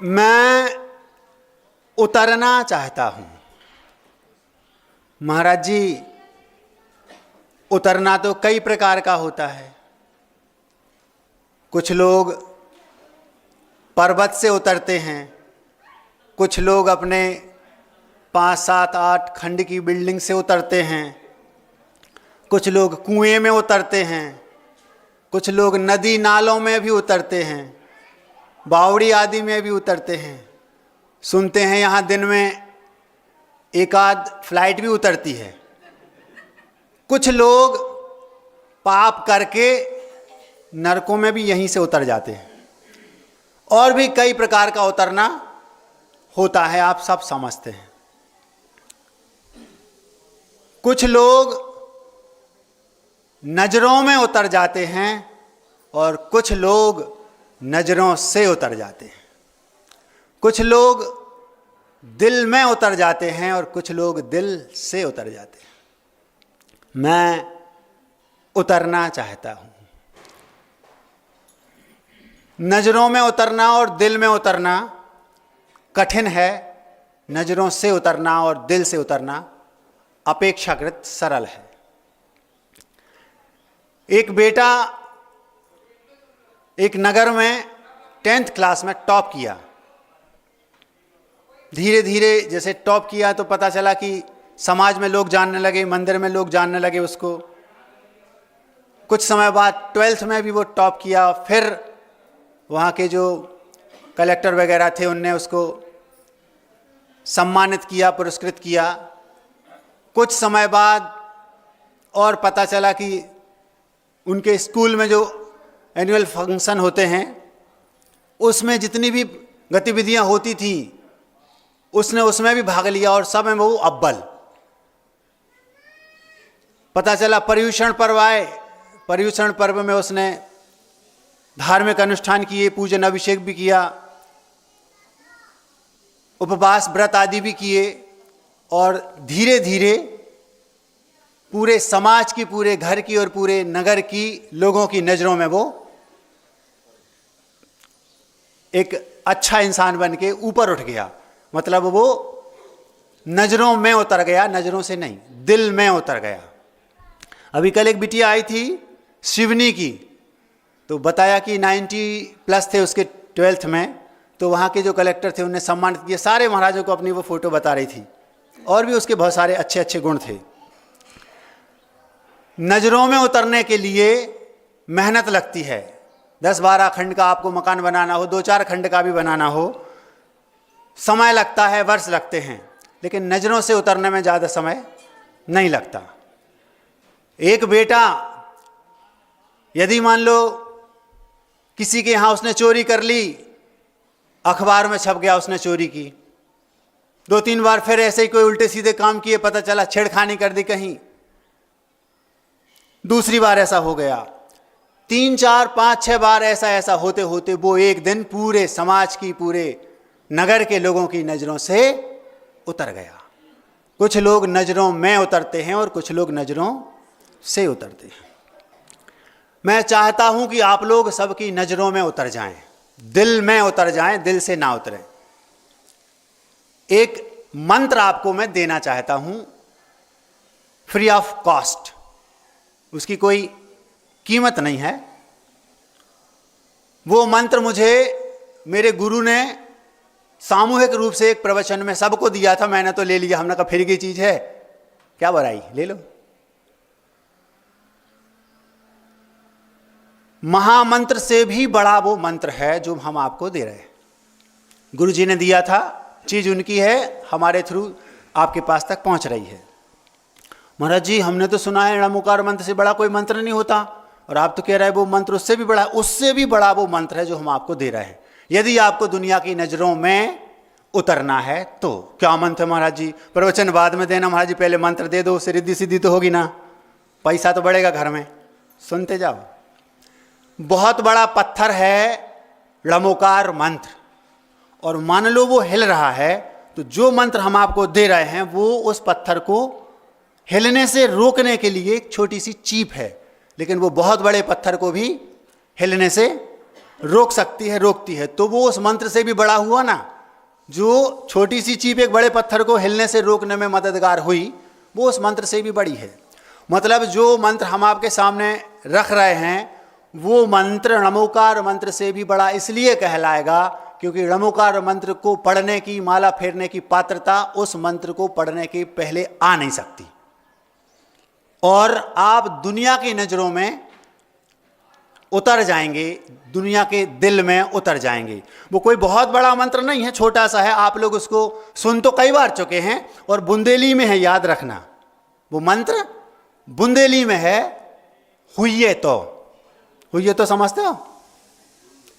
मैं उतरना चाहता हूँ। महाराज जी, उतरना तो कई प्रकार का होता है। कुछ लोग पर्वत से उतरते हैं, कुछ लोग अपने 5, 7, 8 खंड की बिल्डिंग से उतरते हैं, कुछ लोग कुएं में उतरते हैं, कुछ लोग नदी नालों में भी उतरते हैं, बावड़ी आदि में भी उतरते हैं। सुनते हैं यहाँ दिन में एक आध फ्लाइट भी उतरती है। कुछ लोग पाप करके नरकों में भी यहीं से उतर जाते हैं। और भी कई प्रकार का उतरना होता है, आप सब समझते हैं। कुछ लोग नजरों में उतर जाते हैं और कुछ लोग नजरों से उतर जाते हैं। कुछ लोग दिल में उतर जाते हैं और कुछ लोग दिल से उतर जाते हैं। मैं उतरना चाहता हूं। नजरों में उतरना और दिल में उतरना कठिन है। नजरों से उतरना और दिल से उतरना अपेक्षाकृत सरल है। एक बेटा एक नगर में 10th क्लास में टॉप किया। धीरे धीरे जैसे टॉप किया तो पता चला कि समाज में लोग जानने लगे, मंदिर में लोग जानने लगे उसको। कुछ समय बाद 12th में भी वो टॉप किया। फिर वहाँ के जो कलेक्टर वगैरह थे उनने उसको सम्मानित किया, पुरस्कृत किया। कुछ समय बाद और पता चला कि उनके स्कूल में जो एनुअल फंक्शन होते हैं उसमें जितनी भी गतिविधियां होती थी उसने उसमें भी भाग लिया और सब में वो अव्वल। पता चला पर्युषण पर्व आए, पर्युषण पर्व में उसने धार्मिक अनुष्ठान किए, पूजन अभिषेक भी किया, उपवास व्रत आदि भी किए और धीरे धीरे पूरे समाज की, पूरे घर की और पूरे नगर की लोगों की नज़रों में वो एक अच्छा इंसान बन के ऊपर उठ गया। मतलब वो नज़रों में उतर गया, नज़रों से नहीं, दिल में उतर गया। अभी कल एक बिटिया आई थी शिवनी की, तो बताया कि 90+ थे उसके 12th में। तो वहाँ के जो कलेक्टर थे उन्हें सम्मानित किया। सारे महाराजों को अपनी वो फोटो बता रही थी और भी उसके बहुत सारे अच्छे अच्छे गुण थे। नजरों में उतरने के लिए मेहनत लगती है। 10-12 खंड का आपको मकान बनाना हो, 2-4 खंड का भी बनाना हो, समय लगता है, वर्ष लगते हैं। लेकिन नजरों से उतरने में ज़्यादा समय नहीं लगता। एक बेटा यदि मान लो किसी के यहाँ उसने चोरी कर ली, अखबार में छप गया उसने चोरी की, 2-3 बार फिर ऐसे ही कोई उल्टे सीधे काम किए, पता चला छेड़खानी कर दी कहीं, दूसरी बार ऐसा हो गया, 3, 4, 5, 6 बार ऐसा होते होते वो एक दिन पूरे समाज की, पूरे नगर के लोगों की नज़रों से उतर गया। कुछ लोग नज़रों में उतरते हैं और कुछ लोग नज़रों से उतरते हैं। मैं चाहता हूं कि आप लोग सबकी नज़रों में उतर जाएं, दिल में उतर जाएं, दिल से ना उतरें। एक मंत्र आपको मैं देना चाहता हूं, फ्री ऑफ कॉस्ट। उसकी कोई कीमत नहीं है। वो मंत्र मुझे मेरे गुरु ने सामूहिक रूप से एक प्रवचन में सबको दिया था। मैंने तो ले लिया, हमने कहा फिर की चीज है, क्या बुराई, ले लो। महामंत्र से भी बड़ा वो मंत्र है जो हम आपको दे रहे हैं। गुरु जी ने दिया था, चीज उनकी है, हमारे थ्रू आपके पास तक पहुंच रही है। महाराज जी, हमने तो सुना है णमुकार मंत्र से बड़ा कोई मंत्र नहीं होता, और आप तो कह रहे हैं वो मंत्र उससे भी बड़ा। उससे भी बड़ा वो मंत्र है जो हम आपको दे रहे हैं। यदि आपको दुनिया की नजरों में उतरना है तो क्या मंत्र है महाराज जी? प्रवचन बाद में देना महाराज जी, पहले मंत्र दे दो, उससे रिद्धि सिद्धि तो होगी ना, पैसा तो बढ़ेगा घर में। सुनते जाओ। बहुत बड़ा पत्थर है णमुकार मंत्र, और मान लो वो हिल रहा है तो जो मंत्र हम आपको दे रहे हैं वो उस पत्थर को हिलने से रोकने के लिए एक छोटी सी चीप है, लेकिन वो बहुत बड़े पत्थर को भी हिलने से रोक सकती है, रोकती है, तो वो उस मंत्र से भी बड़ा हुआ ना। जो छोटी सी चीप एक बड़े पत्थर को हिलने से रोकने में मददगार हुई, वो उस मंत्र से भी बड़ी है। मतलब जो मंत्र हम आपके सामने रख रहे हैं, वो मंत्र णमोकार मंत्र से भी बड़ा इसलिए कहलाएगा क्योंकि णमोकार मंत्र को पढ़ने की, माला फेरने की पात्रता उस मंत्र को पढ़ने के पहले आ नहीं सकती। और आप दुनिया की नज़रों में उतर जाएंगे, दुनिया के दिल में उतर जाएंगे। वो कोई बहुत बड़ा मंत्र नहीं है, छोटा सा है। आप लोग उसको सुन तो कई बार चुके हैं, और बुंदेली में है, याद रखना। वो मंत्र बुंदेली में है, हुइये तो समझते हो?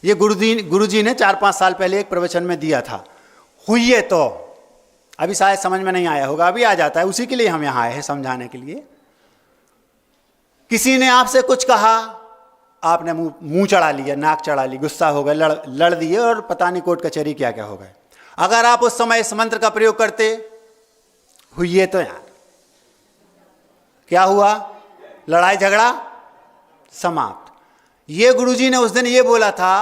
ये गुरुजी ने 4-5 साल पहले एक प्रवचन में दिया था, हुइये तो। अभी शायद समझ में नहीं आया होगा, अभी आ जाता है, उसी के लिए हम यहाँ आए हैं, समझाने के लिए। किसी ने आपसे कुछ कहा, आपने मुंह चढ़ा लिया, नाक चढ़ा ली, गुस्सा हो गए, लड़ दिए, और पता नहीं कोर्ट कचहरी क्या क्या हो गए। अगर आप उस समय इस मंत्र का प्रयोग करते, हुइये तो, यार क्या हुआ? लड़ाई झगड़ा समाप्त। ये गुरुजी ने उस दिन ये बोला था,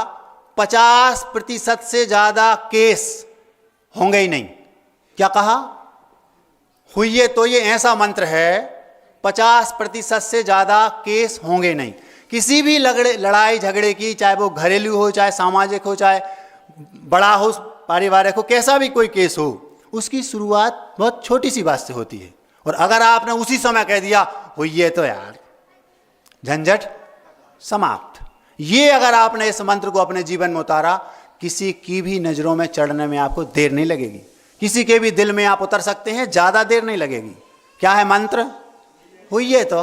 50% से ज्यादा केस होंगे ही नहीं। क्या कहा? हुइये तो ये ऐसा मंत्र है, 50% से ज्यादा केस होंगे नहीं। किसी भी लड़ाई झगड़े की, चाहे वो घरेलू हो, चाहे सामाजिक हो, चाहे बड़ा हो, पारिवारिक हो, कैसा भी कोई केस हो, उसकी शुरुआत बहुत छोटी सी बात से होती है। और अगर आपने उसी समय कह दिया हुइये तो, यार झंझट समाप्त। ये अगर आपने इस मंत्र को अपने जीवन में उतारा, किसी की भी नजरों में चढ़ने में आपको देर नहीं लगेगी, किसी के भी दिल में आप उतर सकते हैं, ज्यादा देर नहीं लगेगी। क्या है मंत्र? हुइये तो।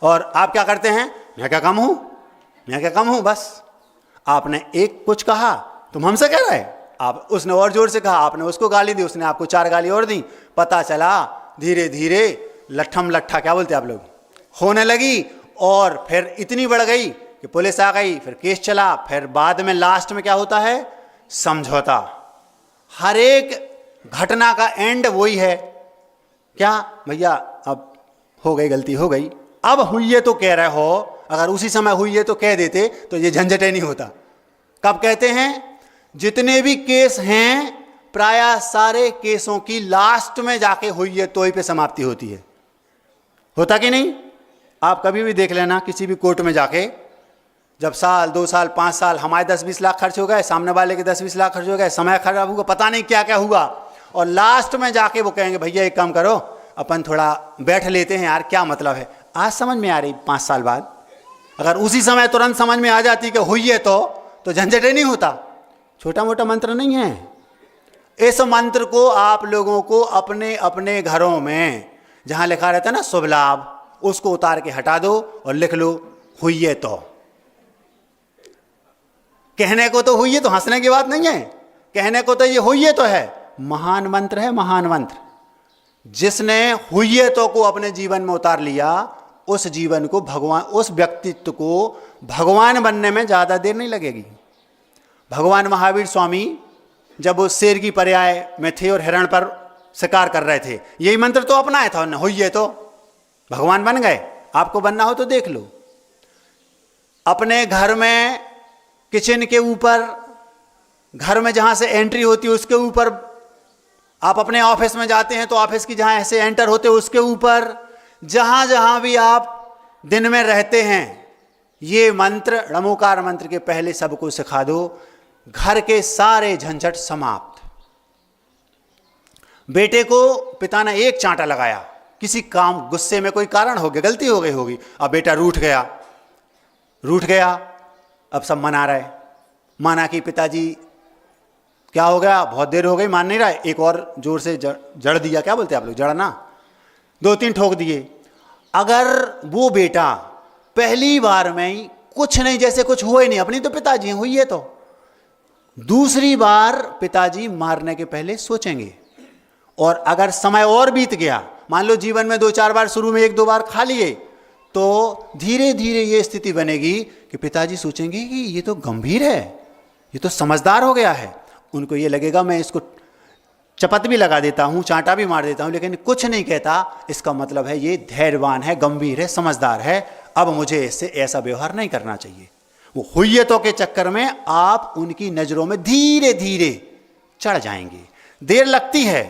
और आप क्या करते हैं? मैं क्या कम हूं, मैं क्या कम हूं, बस। आपने एक कुछ कहा, तुम हमसे कह रहे, आप उसने और जोर से कहा, आपने उसको गाली दी, उसने आपको 4 गाली और दी। पता चला धीरे धीरे लट्ठम लट्ठा, क्या बोलते आप लोग, होने लगी। और फिर इतनी बढ़ गई कि पुलिस आ गई, फिर केस चला, फिर बाद में लास्ट में क्या होता है? समझौता। हर एक घटना का एंड वही है, क्या भैया अब हो गई, गलती हो गई, अब हुइये तो कह रहे हो। अगर उसी समय हुइये तो कह देते तो ये झंझटे नहीं होता। कब कहते हैं? जितने भी केस हैं, प्रायः सारे केसों की लास्ट में जाके हुइये तो ही पे समाप्ति होती है। होता कि नहीं? आप कभी भी देख लेना, किसी भी कोर्ट में जाके, जब साल 2 साल 5 साल हमारे 10-20 लाख खर्च हो गए, सामने वाले के 10-20 लाख खर्च हो गए, समय खराब हुआ, पता नहीं क्या क्या हुआ, और लास्ट में जाके वो कहेंगे भैया एक काम करो, अपन थोड़ा बैठ लेते हैं, यार क्या मतलब है। आज समझ में आ रही, 5 साल बाद। अगर उसी समय तुरंत समझ में आ जाती कि हुइये तो झंझट नहीं होता। छोटा मोटा मंत्र नहीं है। इस मंत्र को आप लोगों को अपने अपने घरों में जहां लिखा रहता है ना शुभ लाभ, उसको उतार के हटा दो और लिख लो हुइये तो। कहने को तो हुइये तो हंसने की बात नहीं है, कहने को तो ये हुइये तो है। महान मंत्र है, महान मंत्र। जिसने हुइये तो को अपने जीवन में उतार लिया, उस जीवन को भगवान, उस व्यक्तित्व को भगवान बनने में ज्यादा देर नहीं लगेगी। भगवान महावीर स्वामी जब वो शेर की पर्याय में थे और हिरण पर शिकार कर रहे थे, यही मंत्र तो अपनाया था उन्होंने, हुइये तो, भगवान बन गए। आपको बनना हो तो देख लो। अपने घर में किचन के ऊपर, घर में जहां से एंट्री होती है उसके ऊपर, आप अपने ऑफिस में जाते हैं तो ऑफिस की जहां ऐसे एंटर होते हैं उसके ऊपर, जहां जहां भी आप दिन में रहते हैं, ये मंत्र णमोकार मंत्र के पहले सबको सिखा दो। घर के सारे झंझट समाप्त। बेटे को पिता ने एक चांटा लगाया, किसी काम, गुस्से में कोई कारण हो गया, गलती हो गई होगी, अब बेटा रूठ गया, अब सब मना रहे। माना कि पिताजी क्या हो गया, बहुत देर हो गई, मान नहीं रहा है, एक और जोर से जड़ दिया, क्या बोलते हैं आप लोग, जड़ना, 2-3 ठोक दिए। अगर वो बेटा पहली बार में ही कुछ नहीं, जैसे कुछ हुआ ही नहीं, अपनी तो पिताजी हैं, हुई है तो, दूसरी बार पिताजी मारने के पहले सोचेंगे। और अगर समय और बीत गया, मान लो जीवन में 2-4 बार, शुरू में 1-2 बार खा लिए, तो धीरे धीरे ये स्थिति बनेगी कि पिताजी सोचेंगे कि ये तो गंभीर है, ये तो समझदार हो गया है। उनको ये लगेगा मैं इसको चपत भी लगा देता हूँ, चांटा भी मार देता हूँ, लेकिन कुछ नहीं कहता, इसका मतलब है ये धैर्यवान है, गंभीर है, समझदार है, अब मुझे इससे ऐसा व्यवहार नहीं करना चाहिए। वो हुय्यतों के चक्कर में आप उनकी नजरों में धीरे धीरे चढ़ जाएंगे। देर लगती है।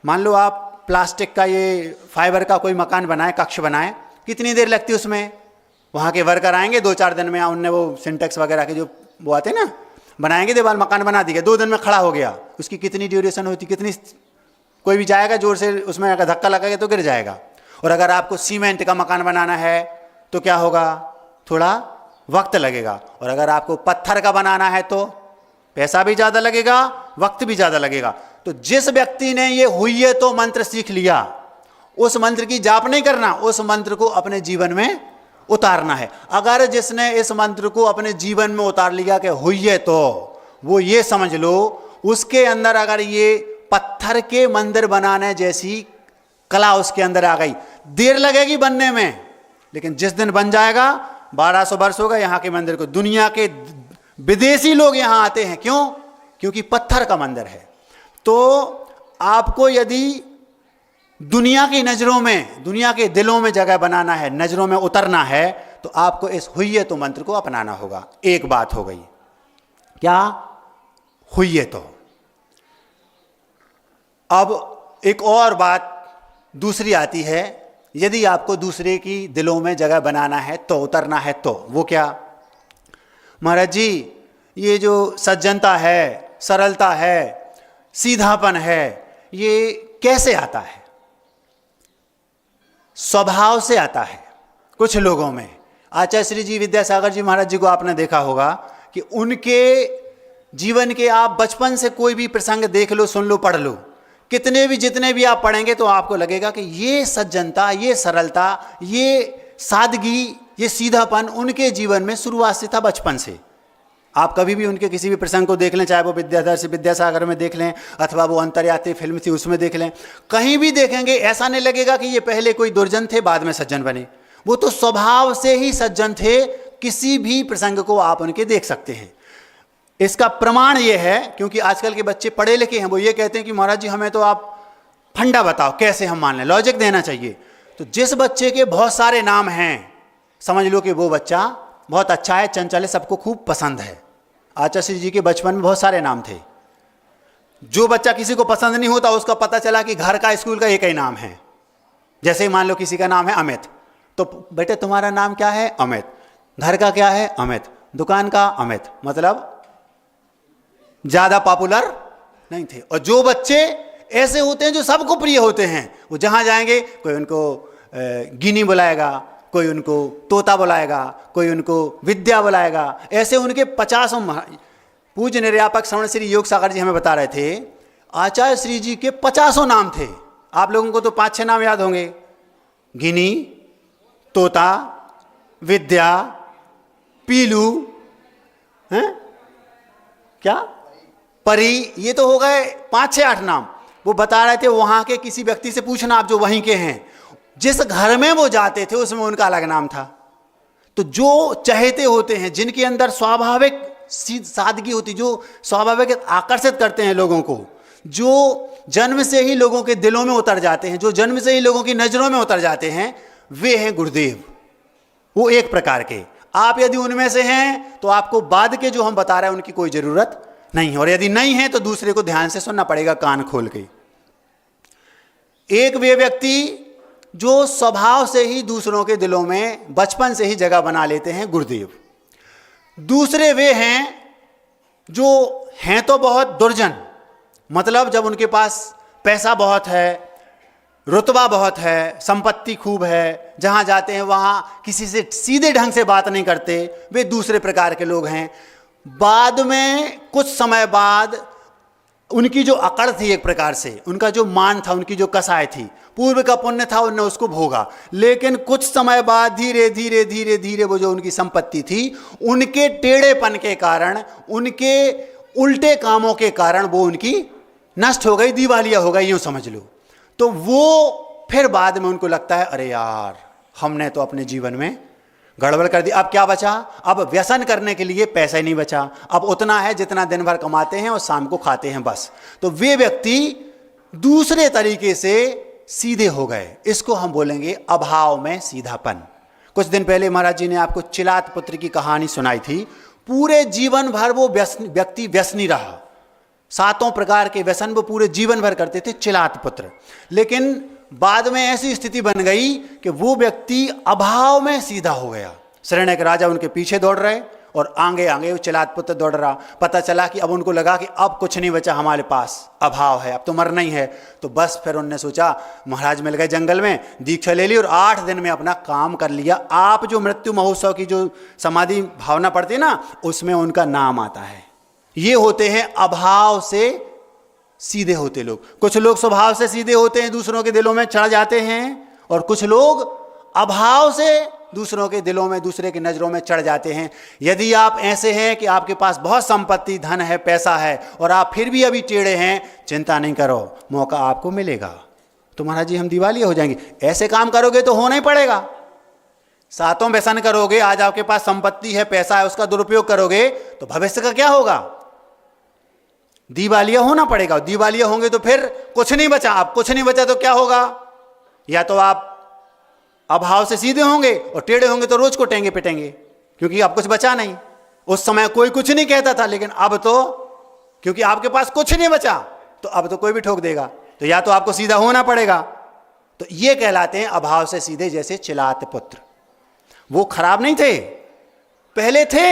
मान लो आप प्लास्टिक का ये फाइबर का कोई मकान बनाए, कक्ष बनाए, कितनी देर लगती है उसमें? वहाँ के वर्कर आएंगे 2-4 दिन में, उनने वो सिंटेक्स वगैरह के जो वो आते हैं ना, बनाएंगे, दीवार मकान बना दिया, 2 दिन में खड़ा हो गया। उसकी कितनी ड्यूरेशन होती, कितनी, कोई भी जाएगा जोर से उसमें अगर धक्का लगेगा तो गिर जाएगा। और अगर आपको सीमेंट का मकान बनाना है तो क्या होगा? थोड़ा वक्त लगेगा। और अगर आपको पत्थर का बनाना है तो पैसा भी ज़्यादा लगेगा, वक्त भी ज़्यादा लगेगा। तो जिस व्यक्ति ने ये हुय्यतो मंत्र सीख लिया, उस मंत्र की जाप नहीं करना, उस मंत्र को अपने जीवन में उतारना है। अगर जिसने इस मंत्र को अपने जीवन में उतार लिया कि हुय्यतो, वो ये समझ लो उसके अंदर अगर ये पत्थर के मंदिर बनाने जैसी कला उसके अंदर आ गई, देर लगेगी बनने में, लेकिन जिस दिन बन जाएगा 1200 वर्ष होगा यहाँ के मंदिर को, दुनिया के विदेशी लोग यहाँ आते हैं। क्यों? क्योंकि पत्थर का मंदिर है। तो आपको यदि दुनिया की नजरों में, दुनिया के दिलों में जगह बनाना है, नजरों में उतरना है, तो आपको इस हुय्यतो मंत्र को अपनाना होगा। एक बात हो गई, क्या? हुय्यतो। अब एक और बात दूसरी आती है, यदि आपको दूसरे की दिलों में जगह बनाना है तो, उतरना है तो, वो क्या? महाराज जी, ये जो सज्जनता है, सरलता है, सीधापन है, ये कैसे आता है? स्वभाव से आता है कुछ लोगों में। आचार्य श्री जी विद्यासागर जी महाराज जी को आपने देखा होगा कि उनके जीवन के आप बचपन से कोई भी प्रसंग देख लो, सुन लो, पढ़ लो, कितने भी जितने भी आप पढ़ेंगे तो आपको लगेगा कि ये सज्जनता, ये सरलता, ये सादगी, ये सीधापन उनके जीवन में शुरुआत से था, बचपन से। आप कभी भी उनके किसी भी प्रसंग को देख लें, चाहे वो विद्यासागर में देख लें अथवा वो अंतर्यात्री फिल्म थी उसमें देख लें, कहीं भी देखेंगे ऐसा नहीं लगेगा कि ये पहले कोई दुर्जन थे बाद में सज्जन बने। वो तो स्वभाव से ही सज्जन थे। किसी भी प्रसंग को आप उनके देख सकते हैं। इसका प्रमाण ये है, क्योंकि आजकल के बच्चे पढ़े लिखे हैं, वो ये कहते हैं कि महाराज जी हमें तो आप फंडा बताओ, कैसे हम मान लें, लॉजिक देना चाहिए। तो जिस बच्चे के बहुत सारे नाम हैं, समझ लो कि वो बच्चा बहुत अच्छा है, चंचल है, सबको खूब पसंद है। आचार्य श्री जी के बचपन में बहुत सारे नाम थे। जो बच्चा किसी को पसंद नहीं होता, उसका पता चला कि घर का, स्कूल का एक ही नाम है। जैसे ही मान लो किसी का नाम है अमित, तो बेटे तुम्हारा नाम क्या है? अमित। घर का क्या है? अमित। दुकान का अमित, मतलब ज्यादा पॉपुलर नहीं थे। और जो बच्चे ऐसे होते हैं जो सबको प्रिय होते हैं, वो जहां जाएंगे कोई उनको गिनी बुलाएगा, कोई उनको तोता बुलाएगा, कोई उनको विद्या बुलाएगा। ऐसे उनके 50 पूज्य निर्यापक श्रवण श्री योग सागर जी हमें बता रहे थे, आचार्य श्री जी के 50 नाम थे। आप लोगों को तो 5-6 नाम याद होंगे, गिनी, तोता, विद्या, पीलू, हैं क्या, परी, ये तो हो गए 5-6-8 नाम। वो बता रहे थे वहां के किसी व्यक्ति से पूछना आप जो वहीं के हैं, जिस घर में वो जाते थे उसमें उनका अलग नाम था। तो जो चहेते होते हैं, जिनके अंदर स्वाभाविक सादगी होती, जो स्वाभाविक आकर्षित करते हैं लोगों को, जो जन्म से ही लोगों के दिलों में उतर जाते हैं, जो जन्म से ही लोगों की नजरों में उतर जाते हैं, वे हैं गुरुदेव। वो एक प्रकार के, आप यदि उनमें से हैं तो आपको बाद के जो हम बता रहे हैं उनकी कोई जरूरत नहीं है, और यदि नहीं है तो दूसरे को ध्यान से सुनना पड़ेगा, कान खोल के। एक वे व्यक्ति जो स्वभाव से ही दूसरों के दिलों में बचपन से ही जगह बना लेते हैं, गुरुदेव। दूसरे वे हैं जो हैं तो बहुत दुर्जन, मतलब जब उनके पास पैसा बहुत है, रुतबा बहुत है, संपत्ति खूब है, जहां जाते हैं वहां किसी से सीधे ढंग से बात नहीं करते, वे दूसरे प्रकार के लोग हैं। बाद में कुछ समय बाद उनकी जो अकड़ थी, एक प्रकार से उनका जो मान था, उनकी जो कसाय थी, पूर्व का पुण्य था, उनने उसको भोगा। लेकिन कुछ समय बाद धीरे धीरे धीरे धीरे वो जो उनकी संपत्ति थी, उनके टेढ़ेपन के कारण, उनके उल्टे कामों के कारण वो उनकी नष्ट हो गई, दिवालिया हो गई, यूं समझ लो। तो वो फिर बाद में उनको लगता है अरे यार, हमने तो अपने जीवन में गड़बड़ कर दी। अब क्या बचा? अब व्यसन करने के लिए पैसा ही नहीं बचा। अब उतना है जितना दिन भर कमाते हैं और शाम को खाते हैं, बस। तो वे व्यक्ति दूसरे तरीके से सीधे हो गए। इसको हम बोलेंगे अभाव में सीधापन। कुछ दिन पहले महाराज जी ने आपको चिलात पुत्र की कहानी सुनाई थी। पूरे जीवन भर वो व्यक्ति व्यसनी रहा, 7 प्रकार के व्यसन वो पूरे जीवन भर करते थे, चिलात पुत्र। लेकिन बाद में ऐसी स्थिति बन गई कि वो व्यक्ति अभाव में सीधा हो गया। शरण्य के राजा उनके पीछे दौड़ रहे और आगे आगे वो चिलात पुत्र दौड़ रहा। पता चला कि अब उनको लगा कि अब कुछ नहीं बचा हमारे पास, अभाव है, अब तो मरना ही है। तो बस फिर उनने सोचा, महाराज मिल गए जंगल में, दीक्षा ले ली और 8 दिन में अपना काम कर लिया। आप जो मृत्यु महोत्सव की जो समाधि भावना पढ़ते हैं ना, उसमें उनका नाम आता है। ये होते हैं अभाव से सीधे होते लोग। कुछ लोग स्वभाव से सीधे होते हैं, दूसरों के दिलों में चढ़ जाते हैं, और कुछ लोग अभाव से दूसरों के दिलों में, दूसरे की नजरों में चढ़ जाते हैं। यदि आप ऐसे हैं कि आपके पास बहुत संपत्ति, धन है, पैसा है, और आप फिर भी अभी टेढ़े हैं, चिंता नहीं करो, मौका आपको मिलेगा। तो महाराज जी हम दिवालिया हो जाएंगे, ऐसे काम करोगे तो होना ही पड़ेगा। 7 व्यसन करोगे, आज आपके पास संपत्ति है, पैसा है, उसका दुरुपयोग करोगे तो भविष्य का क्या होगा? दिवालिया होना पड़ेगा। दिवालिया होंगे तो फिर कुछ नहीं बचा। अब कुछ नहीं बचा तो क्या होगा? या तो आप अभाव से सीधे होंगे और टेढ़े होंगे तो रोज को टेंगे पिटेंगे, क्योंकि अब कुछ बचा नहीं। उस समय कोई कुछ नहीं कहता था, लेकिन अब तो क्योंकि आपके पास कुछ नहीं बचा तो अब तो कोई भी ठोक देगा। तो या तो आपको सीधा होना पड़ेगा। तो ये कहलाते हैं अभाव से सीधे, जैसे चिलात पुत्र। वो खराब नहीं थे, पहले थे।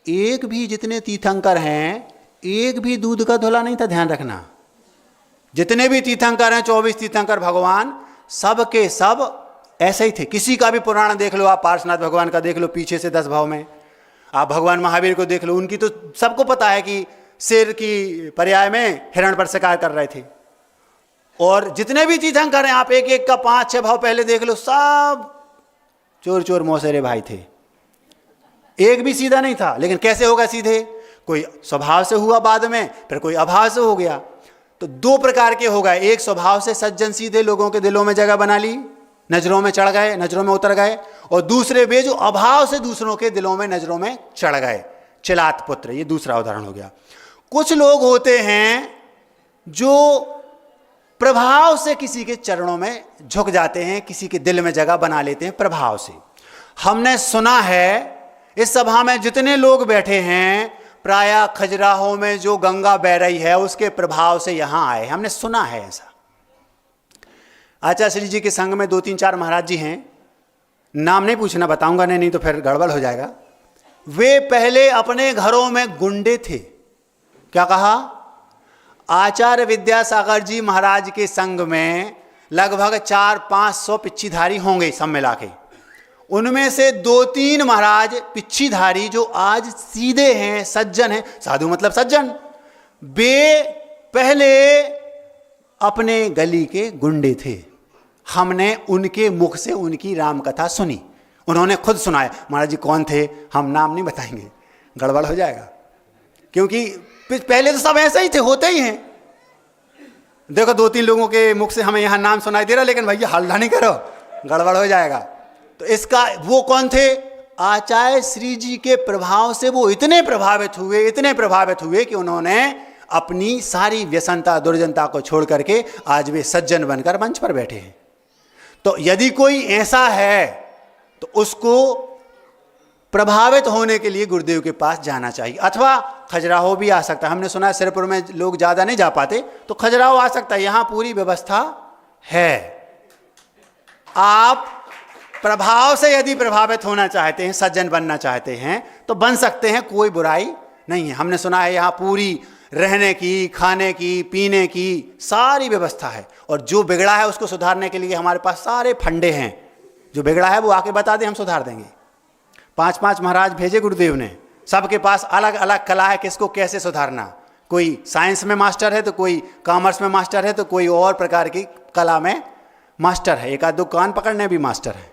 एक भी जितने तीर्थंकर हैं, एक भी दूध का धुला नहीं था, ध्यान रखना। जितने भी तीर्थंकर हैं, 24 तीर्थंकर भगवान, सब के सब ऐसे ही थे। किसी का भी पुराण देख लो आप, पार्श्वनाथ भगवान का देख लो पीछे से 10 भाव में, आप भगवान महावीर को देख लो, उनकी तो सबको पता है कि शेर की पर्याय में हिरण पर शिकार कर रहे थे। और जितने भी तीर्थंकर हैं, आप एक एक का 5-6 भाव पहले देख लो, सब चोर चोर मौसेरे भाई थे। एक भी सीधा नहीं था। लेकिन कैसे होगा सीधे? कोई स्वभाव से हुआ बाद में, फिर कोई अभाव से हो गया। तो 2 प्रकार के हो गए। एक स्वभाव से सज्जन सीधे, लोगों के दिलों में जगह बना ली, नजरों में चढ़ गए, नजरों में उतर गए। और दूसरे वे जो अभाव से दूसरों के दिलों में, नजरों में चढ़ गए, चिलात पुत्र। ये दूसरा उदाहरण हो गया। कुछ लोग होते हैं जो प्रभाव से किसी के चरणों में झुक जाते हैं, किसी के दिल में जगह बना लेते हैं प्रभाव से। हमने सुना है, इस सभा में जितने लोग बैठे हैं, प्रायः खजुराहो में जो गंगा बह रही है उसके प्रभाव से यहां आए। हमने सुना है ऐसा। आचार्य श्री जी के संग में 2-3-4 महाराज जी हैं, नाम नहीं पूछना, बताऊंगा नहीं तो फिर गड़बड़ हो जाएगा। वे पहले अपने घरों में गुंडे थे। क्या कहा? आचार्य विद्यासागर जी महाराज के संग में लगभग 400-500 पिच्छीधारी होंगे सब मिला के। उनमें से 2-3 महाराज पिच्छीधारी जो आज सीधे हैं, सज्जन हैं, साधु मतलब सज्जन, वे पहले अपने गली के गुंडे थे। हमने उनके मुख से उनकी राम कथा सुनी, उन्होंने खुद सुनाया। महाराज जी कौन थे? हम नाम नहीं बताएंगे, गड़बड़ हो जाएगा, क्योंकि पहले तो सब ऐसे ही थे, होते ही हैं। देखो 2-3 लोगों के मुख से हमें यहां नाम सुनाई दे रहा, लेकिन भैया हल्ला नहीं करो, गड़बड़ हो जाएगा। तो इसका वो कौन थे? आचार्य श्री जी के प्रभाव से वो इतने प्रभावित हुए कि उन्होंने अपनी सारी व्यसनता, दुर्जनता को छोड़ करके आज वे सज्जन बनकर मंच पर बैठे हैं। तो यदि कोई ऐसा है तो उसको प्रभावित होने के लिए गुरुदेव के पास जाना चाहिए, अथवा खजुराहो भी आ सकता है। हमने सुना है सिरपुर में लोग ज़्यादा नहीं जा पाते, तो खजुराहो आ सकता है, यहाँ पूरी व्यवस्था है। आप प्रभाव से यदि प्रभावित होना चाहते हैं, सज्जन बनना चाहते हैं, तो बन सकते हैं, कोई बुराई नहीं है। हमने सुना है यहाँ पूरी रहने की, खाने की, पीने की सारी व्यवस्था है। और जो बिगड़ा है उसको सुधारने के लिए हमारे पास सारे फंडे हैं। जो बिगड़ा है वो आके बता दे, हम सुधार देंगे। 5-5 महाराज भेजे गुरुदेव ने, सबके पास अलग अलग कला है, किसको कैसे सुधारना। कोई साइंस में मास्टर है, तो कोई कॉमर्स में मास्टर है, तो कोई और प्रकार की कला में मास्टर है, एक आध दो कान पकड़ने भी मास्टर है।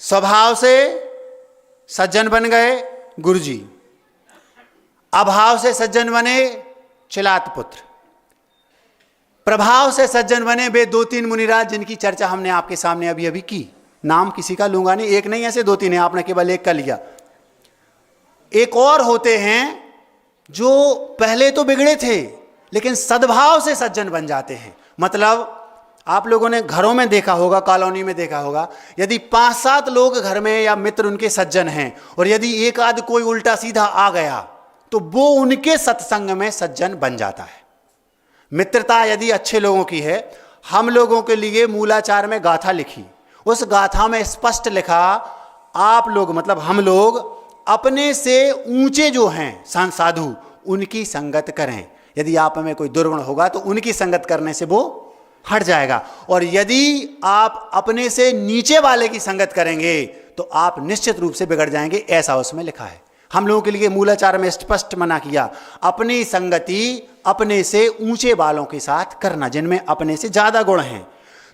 स्वभाव से सज्जन बन गए गुरुजी, अभाव से सज्जन बने चिलात पुत्र, प्रभाव से सज्जन बने वे 2-3 मुनिराज जिनकी चर्चा हमने आपके सामने अभी अभी की। नाम किसी का लूंगा नहीं, एक नहीं ऐसे 2-3 हैं, आपने केवल एक का लिया। एक और होते हैं जो पहले तो बिगड़े थे लेकिन सद्भाव से सज्जन बन जाते हैं। मतलब आप लोगों ने घरों में देखा होगा, कॉलोनी में देखा होगा, यदि 5-7 लोग घर में या मित्र उनके सज्जन हैं और यदि एक आध कोई उल्टा सीधा आ गया तो वो उनके सत्संग में सज्जन बन जाता है। मित्रता यदि अच्छे लोगों की है, हम लोगों के लिए मूलाचार में गाथा लिखी, उस गाथा में स्पष्ट लिखा, आप लोग मतलब हम लोग अपने से ऊंचे जो हैं साधु उनकी संगत करें। यदि आप में कोई दुर्गुण होगा तो उनकी संगत करने से वो हट जाएगा, और यदि आप अपने से नीचे वाले की संगत करेंगे तो आप निश्चित रूप से बिगड़ जाएंगे, ऐसा उसमें लिखा है। हम लोगों के लिए मूलाचार में स्पष्ट मना किया, अपनी संगति अपने से ऊंचे वालों के साथ करना, जिनमें अपने से ज्यादा गुण हैं।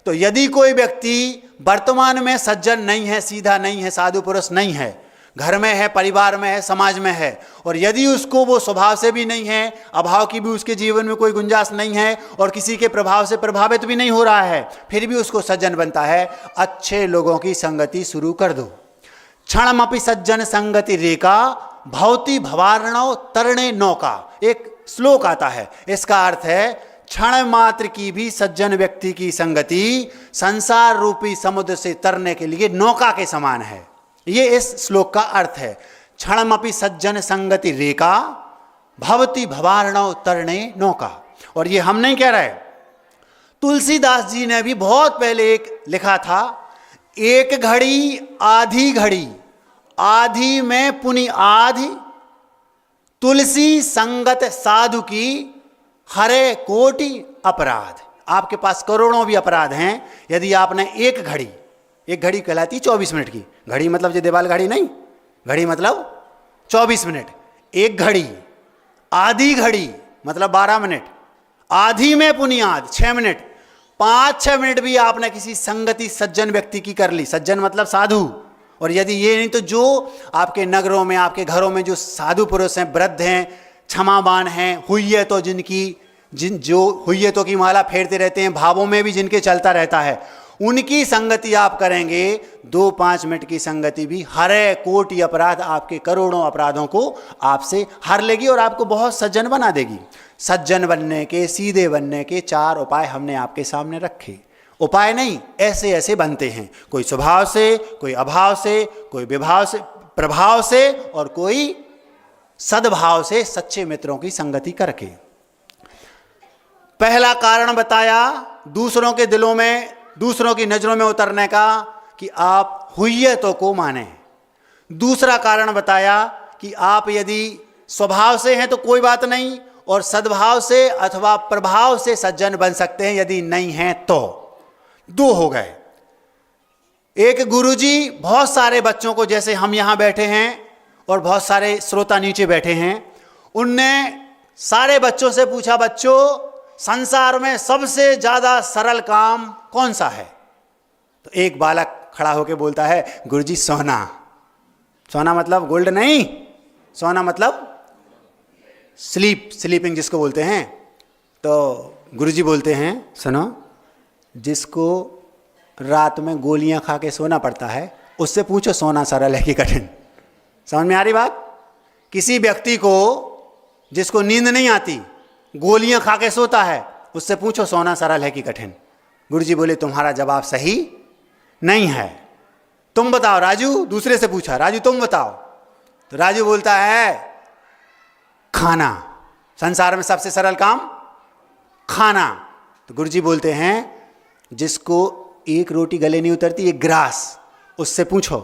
तो यदि कोई व्यक्ति वर्तमान में सज्जन नहीं है, सीधा नहीं है, साधु पुरुष नहीं है, घर में है, परिवार में है, समाज में है, और यदि उसको वो स्वभाव से भी नहीं है, अभाव की भी उसके जीवन में कोई गुंजाइश नहीं है और किसी के प्रभाव से प्रभावित भी नहीं हो रहा है, फिर भी उसको सज्जन बनता है, अच्छे लोगों की संगति शुरू कर दो। क्षणमपि सज्जन संगति रेका भवति भवार्णव तरणे नौका, एक श्लोक आता है, इसका अर्थ है क्षण मात्र की भी सज्जन व्यक्ति की संगति संसार रूपी समुद्र से तरने के लिए नौका के समान है। ये इस श्लोक का अर्थ है। क्षणमपि सज्जन संगति रेका भवति भवार्णव तरणे नौका। और ये हम नहीं कह रहे, तुलसीदास जी ने भी बहुत पहले एक लिखा था, एक घड़ी आधी घड़ी, आधी में पुनि आधी, तुलसी संगत साधु की हरे कोटि अपराध। आपके पास करोड़ों भी अपराध हैं, यदि आपने एक घड़ी कहलाती 24 मिनट की घड़ी, मतलब जो देवाल घड़ी नहीं, घड़ी मतलब 24 मिनट, एक घड़ी, आधी घड़ी मतलब 12 मिनट, आधी में पुनियाद 6 मिनट, 5-6 मिनट भी आपने किसी संगति सज्जन व्यक्ति की कर ली, सज्जन मतलब साधु। और यदि ये नहीं तो जो आपके नगरों में, आपके घरों में जो साधु पुरुष हैं, वृद्ध हैं, क्षमावान हैं, हुय्यतों जिनकी जो हुय्यतों की माला फेरते रहते हैं, भावों में भी जिनके चलता रहता है, उनकी संगति आप करेंगे, 2-5 मिनट की संगति भी हरे कोटि अपराध, आपके करोड़ों अपराधों को आपसे हर लेगी और आपको बहुत सज्जन बना देगी। सज्जन बनने के, सीधे बनने के 4 उपाय हमने आपके सामने रखे। उपाय नहीं, ऐसे ऐसे बनते हैं, कोई स्वभाव से, कोई अभाव से, कोई विभाव से, प्रभाव से, और कोई सद्भाव से, सच्चे मित्रों की संगति करके। पहला कारण बताया दूसरों के दिलों में, दूसरों की नजरों में उतरने का, कि आप हुय्यतों को माने। दूसरा कारण बताया कि आप यदि स्वभाव से हैं तो कोई बात नहीं, और सद्भाव से अथवा प्रभाव से सज्जन बन सकते हैं, यदि नहीं हैं तो। 2 हो गए। एक गुरुजी बहुत सारे बच्चों को, जैसे हम यहां बैठे हैं और बहुत सारे श्रोता नीचे बैठे हैं, उनने सारे बच्चों से पूछा, बच्चों संसार में सबसे ज्यादा सरल काम कौन सा है? तो एक बालक खड़ा होकर बोलता है, गुरुजी सोना। सोना मतलब गोल्ड नहीं, सोना मतलब स्लीपिंग जिसको बोलते हैं। तो गुरुजी बोलते हैं, सुनो, जिसको रात में गोलियां खा के सोना पड़ता है, उससे पूछो सोना सरल है कि कठिन। समझ में आ रही बात? किसी व्यक्ति को जिसको नींद नहीं आती, गोलियां खा के सोता है, उससे पूछो सोना सरल है कि कठिन। गुरुजी बोले, तुम्हारा जवाब सही नहीं है, तुम बताओ राजू। दूसरे से पूछा, राजू तुम बताओ। तो राजू बोलता है, खाना। संसार में सबसे सरल काम खाना। तो गुरुजी बोलते हैं, जिसको एक रोटी गले नहीं उतरती, एक ग्रास, उससे पूछो।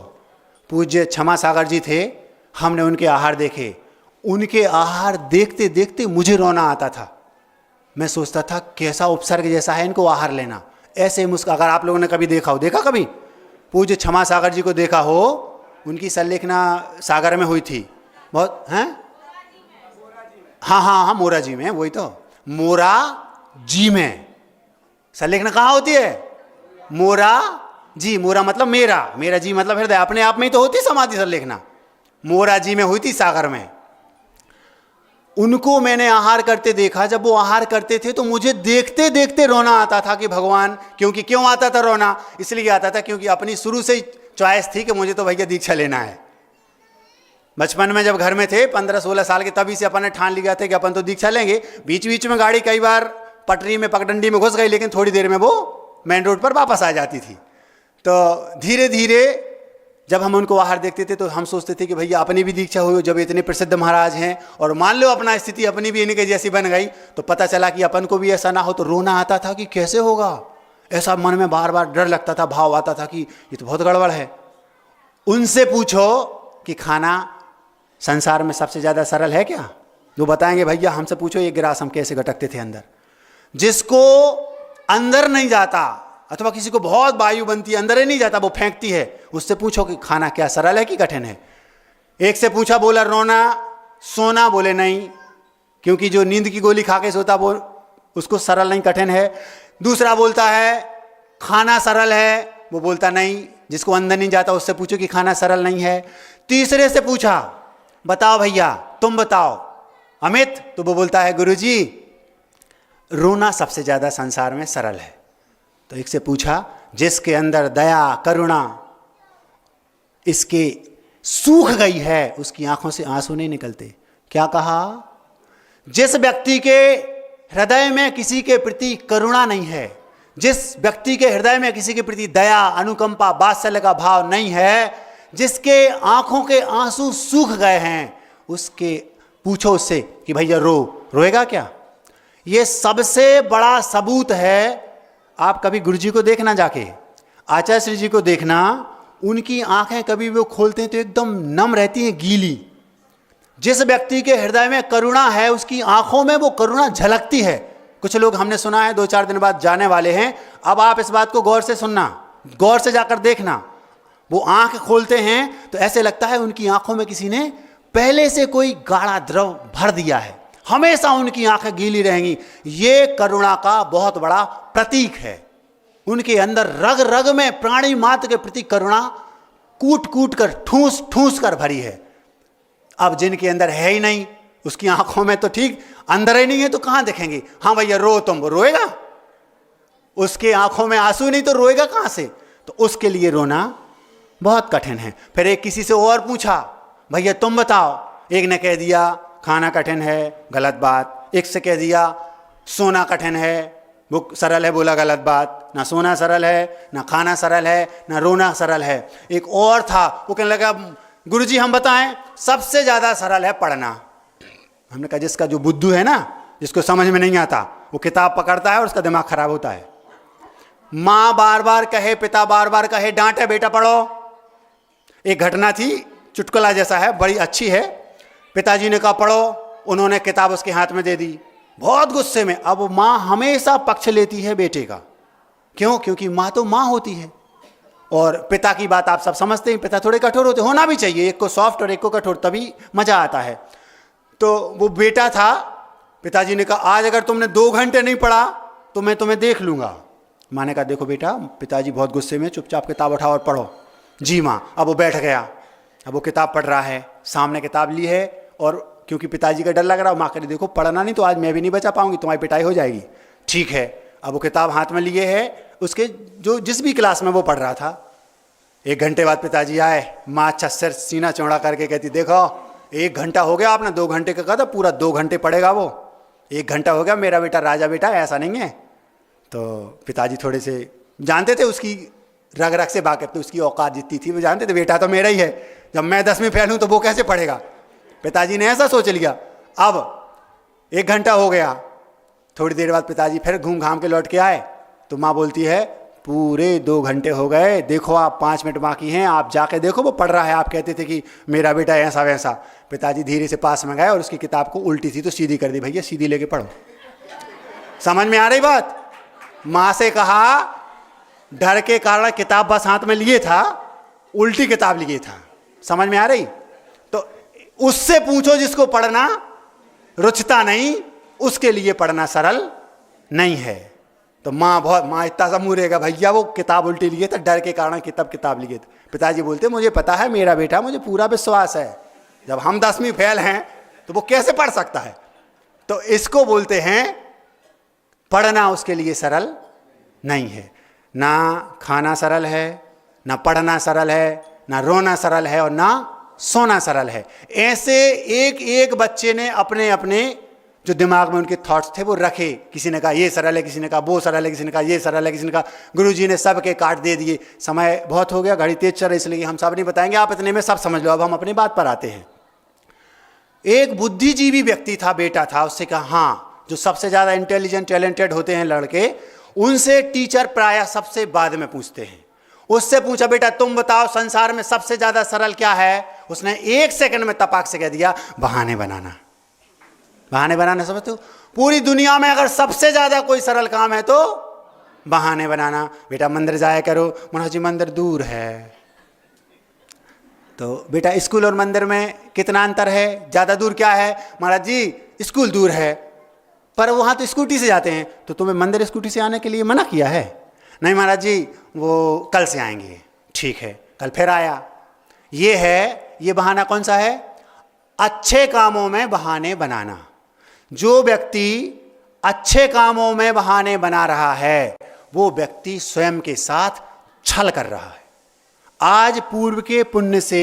पूज्य क्षमा सागर जी थे, हमने उनके आहार देखे, उनके आहार देखते देखते मुझे रोना आता था। मैं सोचता था कैसा उपसर्ग जैसा है इनको आहार लेना। ऐसे मुस्क, अगर आप लोगों ने कभी देखा हो, देखा कभी पूज्य क्षमा सागर जी को देखा हो, उनकी संलेखना सागर में हुई थी बहुत, हैं? हाँ, मोरा जी में, वही तो, मोरा जी में संलेखना कहाँ होती है? मोरा जी। मोरा मतलब मेरा, मेरा जी मतलब हृदय, अपने आप में ही तो होती समाधि संलेखना। मोरा जी में हुई थी, सागर में। उनको मैंने आहार करते देखा। जब वो आहार करते थे तो मुझे देखते देखते रोना आता था कि भगवान, क्योंकि क्यों आता था रोना? इसलिए आता था क्योंकि अपनी शुरू से ही चॉइस थी कि मुझे तो भैया दीक्षा लेना है। बचपन में जब घर में थे 15-16 साल के, तभी से अपन ने ठान लिया था कि अपन तो दीक्षा लेंगे। बीच बीच में गाड़ी कई बार पटरी में, पगडंडी में घुस गई, लेकिन थोड़ी देर में वो मेन रोड पर वापस आ जाती थी। तो धीरे धीरे जब हम उनको बाहर देखते थे तो हम सोचते थे कि भैया अपनी भी दीक्षा हुई, जब इतने प्रसिद्ध महाराज हैं और मान लो अपना स्थिति अपनी भी इनके जैसी बन गई, तो पता चला कि अपन को भी ऐसा ना हो, तो रोना आता था कि कैसे होगा। ऐसा मन में बार बार डर लगता था, भाव आता था कि ये तो बहुत गड़बड़ है। उनसे पूछो कि खाना संसार में सबसे ज़्यादा सरल है क्या? वो बताएंगे भैया हमसे पूछो एक गिलास हम कैसे गटकते थे अंदर। जिसको अंदर नहीं जाता, अथवा किसी को बहुत वायु बनती है अंदर ही नहीं जाता, वो फेंकती है, उससे पूछो कि खाना क्या सरल है कि कठिन है। एक से पूछा, बोला रोना सोना, बोले नहीं, क्योंकि जो नींद की गोली खा के सोता वो उसको सरल नहीं कठिन है। दूसरा बोलता है खाना सरल है, वो बोलता नहीं, जिसको अंदर नहीं जाता उससे पूछो कि खाना सरल नहीं है। तीसरे से पूछा, बताओ भैया तुम बताओ अमित, तो वो बोलता है गुरुजी रोना सबसे ज़्यादा संसार में सरल है। तो एक से पूछा, जिसके अंदर दया करुणा इसके सूख गई है उसकी आंखों से आंसू नहीं निकलते। क्या कहा? जिस व्यक्ति के हृदय में किसी के प्रति करुणा नहीं है, जिस व्यक्ति के हृदय में किसी के प्रति दया अनुकंपा वात्सल्य का भाव नहीं है, जिसके आंखों के आंसू सूख गए हैं, उसके पूछो उससे कि भैया रोएगा क्या? ये सबसे बड़ा सबूत है। आप कभी गुरुजी को देखना, जाके आचार्य श्री जी को देखना, उनकी आंखें कभी वो खोलते हैं तो एकदम नम रहती हैं, गीली। जिस व्यक्ति के हृदय में करुणा है उसकी आंखों में वो करुणा झलकती है। कुछ लोग हमने सुना है 2-4 दिन बाद जाने वाले हैं, अब आप इस बात को गौर से सुनना, गौर से जाकर देखना। वो आंख खोलते हैं तो ऐसे लगता है उनकी आंखों में किसी ने पहले से कोई गाढ़ा द्रव भर दिया है, हमेशा उनकी आंखें गीली रहेंगी। ये करुणा का बहुत बड़ा प्रतीक है। उनके अंदर रग रग में प्राणी मात्र के प्रति करुणा कूट कूट कर ठूस ठूस कर भरी है। अब जिनके अंदर है ही नहीं, उसकी आंखों में तो ठीक, अंदर ही नहीं है तो कहां देखेंगे? हाँ भैया रो, तुम रोएगा? उसके आंखों में आंसू नहीं तो रोएगा कहां से? तो उसके लिए रोना बहुत कठिन है। फिर एक किसी से और पूछा, भैया तुम बताओ। एक ने कह दिया खाना कठिन है, गलत बात। एक से कह दिया सोना कठिन है, वो सरल है, बोला गलत बात। ना सोना सरल है, ना खाना सरल है, ना रोना सरल है। एक और था, वो कहने लगा गुरुजी हम बताएं, सबसे ज़्यादा सरल है पढ़ना। हमने कहा जिसका जो बुद्धू है ना, जिसको समझ में नहीं आता, वो किताब पकड़ता है और उसका दिमाग खराब होता है। माँ बार बार कहे, पिता बार बार कहे, डांटे बेटा पढ़ो। एक घटना थी, चुटकुला जैसा है, बड़ी अच्छी है। पिताजी ने कहा पढ़ो, उन्होंने किताब उसके हाथ में दे दी, बहुत गुस्से में। अब माँ हमेशा पक्ष लेती है बेटे का, क्यों? क्योंकि माँ तो माँ होती है। और पिता की बात आप सब समझते हैं, पिता थोड़े कठोर होते, होना भी चाहिए, एक को सॉफ्ट और एक को कठोर, तभी मजा आता है। तो वो बेटा था, पिताजी ने कहा आज अगर तुमने 2 घंटे नहीं पढ़ा तो मैं तुम्हें देख लूंगा। माँ ने कहा देखो बेटा, पिताजी बहुत गुस्से में, चुपचाप किताब उठाओ और पढ़ो। जी माँ। अब वो बैठ गया, अब वो किताब पढ़ रहा है, सामने किताब ली है, और क्योंकि पिताजी का डर लग रहा है, माँ कह रही देखो पढ़ना नहीं तो आज मैं भी नहीं बचा पाऊंगी, तुम्हारी पिटाई हो जाएगी। ठीक है। अब वो किताब हाथ में लिए है, उसके जो जिस भी क्लास में वो पढ़ रहा था। 1 घंटे बाद पिताजी आए, माँ अच्छा सिर सीना चौड़ा करके कहती देखो 1 घंटा हो गया, आपने 2 घंटे का कहा था, पूरा 2 घंटे पढ़ेगा वो। 1 घंटा हो गया, मेरा बेटा राजा बेटा ऐसा नहीं है। तो पिताजी थोड़े से जानते थे, उसकी रग रग से वाकिफ थे, उसकी औकात जितनी थी वो जानते थे, बेटा तो मेरा ही है, जब मैं 10वीं फेल हूँ तो वो कैसे पढ़ेगा। पिताजी ने ऐसा सोच लिया। अब 1 घंटा हो गया, थोड़ी देर बाद पिताजी फिर घूम घाम के लौट के आए, तो माँ बोलती है पूरे 2 घंटे हो गए, देखो आप 5 मिनट बाकी हैं, आप जाके देखो वो पढ़ रहा है, आप कहते थे कि मेरा बेटा ऐसा वैसा। पिताजी धीरे से पास में गए और उसकी किताब को उल्टी थी तो सीधी कर दी, भैया सीधी लेके पढ़ो। समझ में आ रही बात? माँ से कहा, डर के कारण किताब बस हाथ में लिए था, उल्टी किताब लिए था। समझ में आ रही? तो उससे पूछो जिसको पढ़ना रुचता नहीं, उसके लिए पढ़ना सरल नहीं है। तो माँ इतना सा मुँह रहेगा, भैया वो किताब उल्टी लिए था, डर के कारण किताब लिए थे। पिताजी बोलते मुझे पता है मेरा बेटा, मुझे पूरा विश्वास है, जब हम 10वीं फेल हैं तो वो कैसे पढ़ सकता है। तो इसको बोलते हैं पढ़ना उसके लिए सरल नहीं है। ना खाना सरल है, ना पढ़ना सरल है, ना रोना सरल है, और ना सोना सरल है। ऐसे एक एक बच्चे ने अपने अपने जो दिमाग में उनके थॉट्स थे वो रखे। किसी ने कहा ये सरल है, किसी ने कहा वो सरल है, किसी ने कहा ये सरल है, किसी ने कहा। गुरुजी ने सब के काट दे दिए। समय बहुत हो गया, घड़ी तेज चल रही, इसलिए हम सब नहीं बताएंगे, आप इतने में सब समझ लो। अब हम अपनी बात पर आते हैं। एक बुद्धिजीवी व्यक्ति था, बेटा था, उससे कहा हाँ, जो सबसे ज़्यादा इंटेलिजेंट टैलेंटेड होते हैं लड़के, उनसे टीचर प्रायः सबसे बाद में पूछते हैं। उससे पूछा, बेटा तुम बताओ संसार में सबसे ज़्यादा सरल क्या है? उसने 1 सेकंड में तपाक से कह दिया, बहाने बनाना। बहाने बनाना समझते हो? पूरी दुनिया में अगर सबसे ज्यादा कोई सरल काम है तो बहाने बनाना। बेटा मंदिर जाया करो, महाराज जी मंदिर दूर है। तो बेटा स्कूल और मंदिर में कितना अंतर है? ज्यादा दूर क्या है? महाराज जी स्कूल दूर है, पर वहां तो स्कूटी से जाते हैं। तो तुम्हें मंदिर स्कूटी से आने के लिए मना किया है? नहीं महाराज जी, वो कल से आएंगे। ठीक है, कल फिर आया। ये है, ये बहाना कौन सा है? अच्छे कामों में बहाने बनाना। जो व्यक्ति अच्छे कामों में बहाने बना रहा है, वो व्यक्ति स्वयं के साथ छल कर रहा है। आज पूर्व के पुण्य से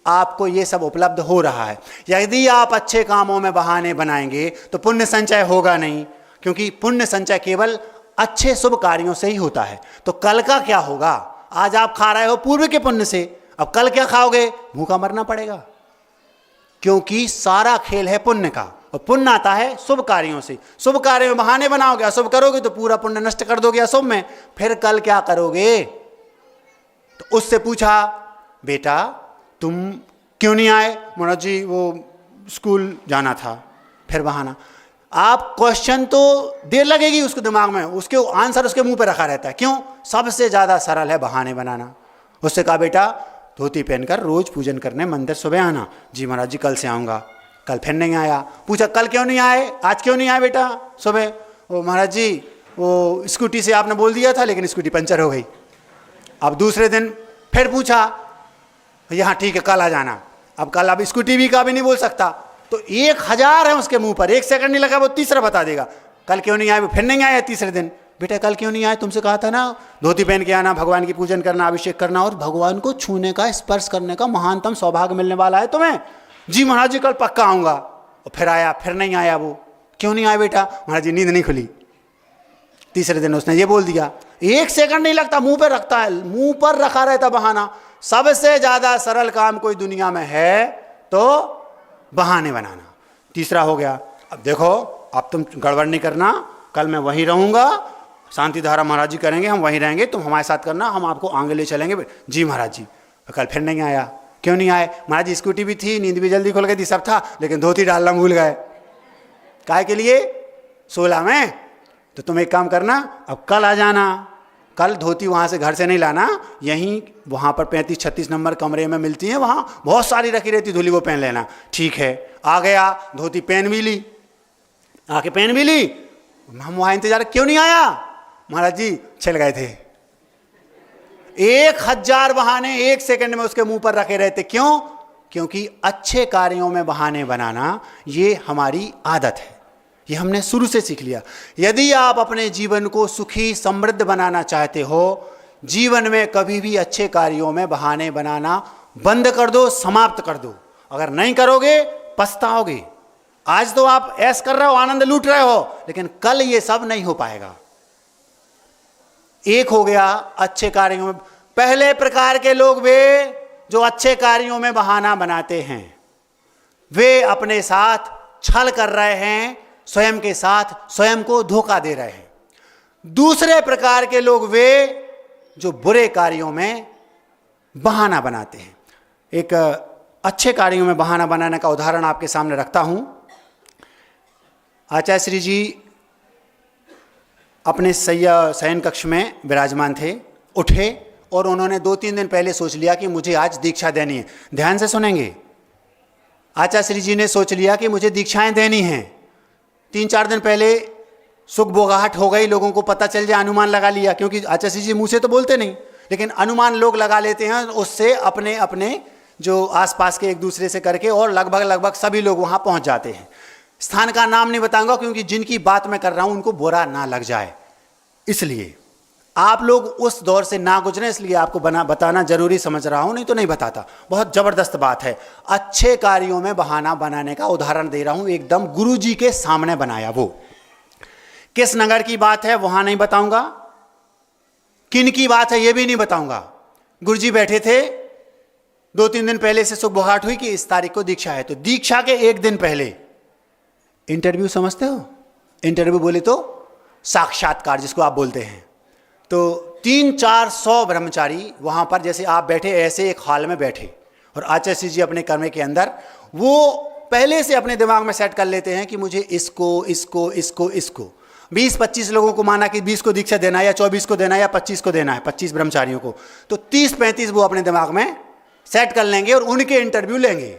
आपको ये सब उपलब्ध हो रहा है। यदि आप अच्छे कामों में बहाने बनाएंगे तो पुण्य संचय होगा नहीं, क्योंकि पुण्य संचय केवल अच्छे शुभ कार्यों से ही होता है। तो कल का क्या होगा? आज आप खा रहे हो पूर्व के पुण्य से, अब कल क्या खाओगे? भूखा मरना पड़ेगा, क्योंकि सारा खेल है पुण्य का, और पुण्य आता है शुभ कार्यों से। शुभ कार्यों में बहाने बनाओगे, अशुभ करोगे तो पूरा पुण्य नष्ट कर दोगे अशुभ में, फिर कल क्या करोगे? तो उससे पूछा, बेटा तुम क्यों नहीं आए? महाराज जी वो स्कूल जाना था। फिर बहाना। आप क्वेश्चन तो देर लगेगी उसके दिमाग में, उसके आंसर उसके मुंह पे रखा रहता है। क्यों? सबसे ज्यादा सरल है बहाने बनाना। उससे कहा, बेटा धोती पहनकर रोज पूजन करने मंदिर सुबह आना। जी महाराज जी कल से आऊँगा। कल फिर नहीं आया। पूछा, कल क्यों नहीं आए? आज क्यों नहीं आए बेटा सुबह? वो महाराज जी वो स्कूटी से आपने बोल दिया था, लेकिन स्कूटी पंचर हो गई। अब दूसरे दिन फिर पूछा, यहाँ ठीक है कल आ जाना। अब कल अब स्कूटी भी का भी नहीं बोल सकता, तो 1000 है उसके मुंह पर, 1 सेकंड नहीं लगा वो तीसरा बता देगा। कल क्यों नहीं आए? फिर नहीं आया तीसरे दिन। बेटा कल क्यों नहीं आए? तुमसे कहा था ना धोती पहन के आना, भगवान की पूजन करना, अभिषेक करना और भगवान को छूने का, स्पर्श करने का महानतम सौभाग्य मिलने वाला है तुम्हें। जी महाराज जी कल पक्का आऊँगा। और फिर आया, फिर नहीं आया। वो क्यों नहीं आया बेटा? महाराज जी नींद नहीं खुली। तीसरे दिन उसने ये बोल दिया। 1 सेकंड नहीं लगता, मुंह पे रखता है, मुंह पर रखा रहता बहाना। सबसे ज्यादा सरल काम कोई दुनिया में है तो बहाने बनाना। तीसरा हो गया, अब देखो अब तुम गड़बड़ नहीं करना, कल मैं वहीं रहूंगा, शांति धारा महाराज जी करेंगे, हम वहीं रहेंगे, तुम हमारे साथ करना, हम आपको आगे ले चलेंगे। जी महाराज जी। कल फिर नहीं आया। क्यों नहीं आए? महाराज जी स्कूटी भी थी, नींद भी जल्दी खुल गई थी, सब था, लेकिन धोती डालना भूल गए। काय के लिए? 16 में। तो तुम एक काम करना, अब कल आ जाना। कल धोती वहाँ से घर से नहीं लाना, यहीं वहाँ पर 35-36 नंबर कमरे में मिलती हैं, वहाँ बहुत सारी रखी रहती धुली, वो पहन लेना। ठीक है, आ गया, धोती पहन भी ली, आके पहन भी ली। हम वहाँ इंतजार, क्यों नहीं आया? महाराज जी चल गए थे। 1000 बहाने 1 सेकंड में उसके मुंह पर रखे रहते। क्यों? क्योंकि अच्छे कार्यों में बहाने बनाना ये हमारी आदत है, ये हमने शुरू से सीख लिया। यदि आप अपने जीवन को सुखी समृद्ध बनाना चाहते हो, जीवन में कभी भी अच्छे कार्यों में बहाने बनाना बंद कर दो, समाप्त कर दो। अगर नहीं करोगे पछताओगे। आज तो आप ऐश कर रहे हो, आनंद लूट रहे हो, लेकिन कल ये सब नहीं हो पाएगा। एक हो गया अच्छे कार्यों में। पहले प्रकार के लोग वे जो अच्छे कार्यों में बहाना बनाते हैं, वे अपने साथ छल कर रहे हैं, स्वयं के साथ स्वयं को धोखा दे रहे हैं। दूसरे प्रकार के लोग वे जो बुरे कार्यों में बहाना बनाते हैं। एक अच्छे कार्यों में बहाना बनाने का उदाहरण आपके सामने रखता हूं। आचार्य श्री जी अपने शयन कक्ष में विराजमान थे, उठे और उन्होंने 2-3 दिन पहले सोच लिया कि मुझे आज दीक्षा देनी है। ध्यान से सुनेंगे। आचार्य श्री जी ने सोच लिया कि मुझे दीक्षाएं देनी हैं। 3-4 दिन पहले सुख बोगाहट हो गई, लोगों को पता चल जाए, अनुमान लगा लिया, क्योंकि आचार्य श्री जी मुँह से तो बोलते नहीं, लेकिन अनुमान लोग लगा लेते हैं, उससे अपने अपने जो आसपास के एक दूसरे से करके, और लगभग सभी लोग वहाँ पहुँच जाते हैं। स्थान का नाम नहीं बताऊंगा, क्योंकि जिनकी बात मैं कर रहा हूँ उनको बुरा ना लग जाए, इसलिए आप लोग उस दौर से ना गुजरे इसलिए आपको बताना जरूरी समझ रहा हूं, नहीं तो नहीं बताता। बहुत जबरदस्त बात है। अच्छे कार्यों में बहाना बनाने का उदाहरण दे रहा हूं, एकदम गुरुजी के सामने बनाया। वो किस नगर की बात है वहां नहीं बताऊंगा, किन की बात है ये भी नहीं बताऊंगा। गुरुजी बैठे थे, 2-3 दिन पहले से सुबुहाट हुई कि इस तारीख को दीक्षा है, तो दीक्षा के एक दिन पहले इंटरव्यू, समझते हो इंटरव्यू बोले तो साक्षात्कार जिसको आप बोलते हैं। तो 300-400 ब्रह्मचारी वहां पर, जैसे आप बैठे ऐसे एक हॉल में बैठे, और आचार्य जी अपने कर्म के अंदर वो पहले से अपने दिमाग में सेट कर लेते हैं कि मुझे इसको इसको इसको इसको 20-25 लोगों को माना कि 20 को दीक्षा देना है या 24 को देना है या 25 को देना है, 25 ब्रह्मचारियों को, तो 30-35 वो अपने दिमाग में सेट कर लेंगे और उनके इंटरव्यू लेंगे।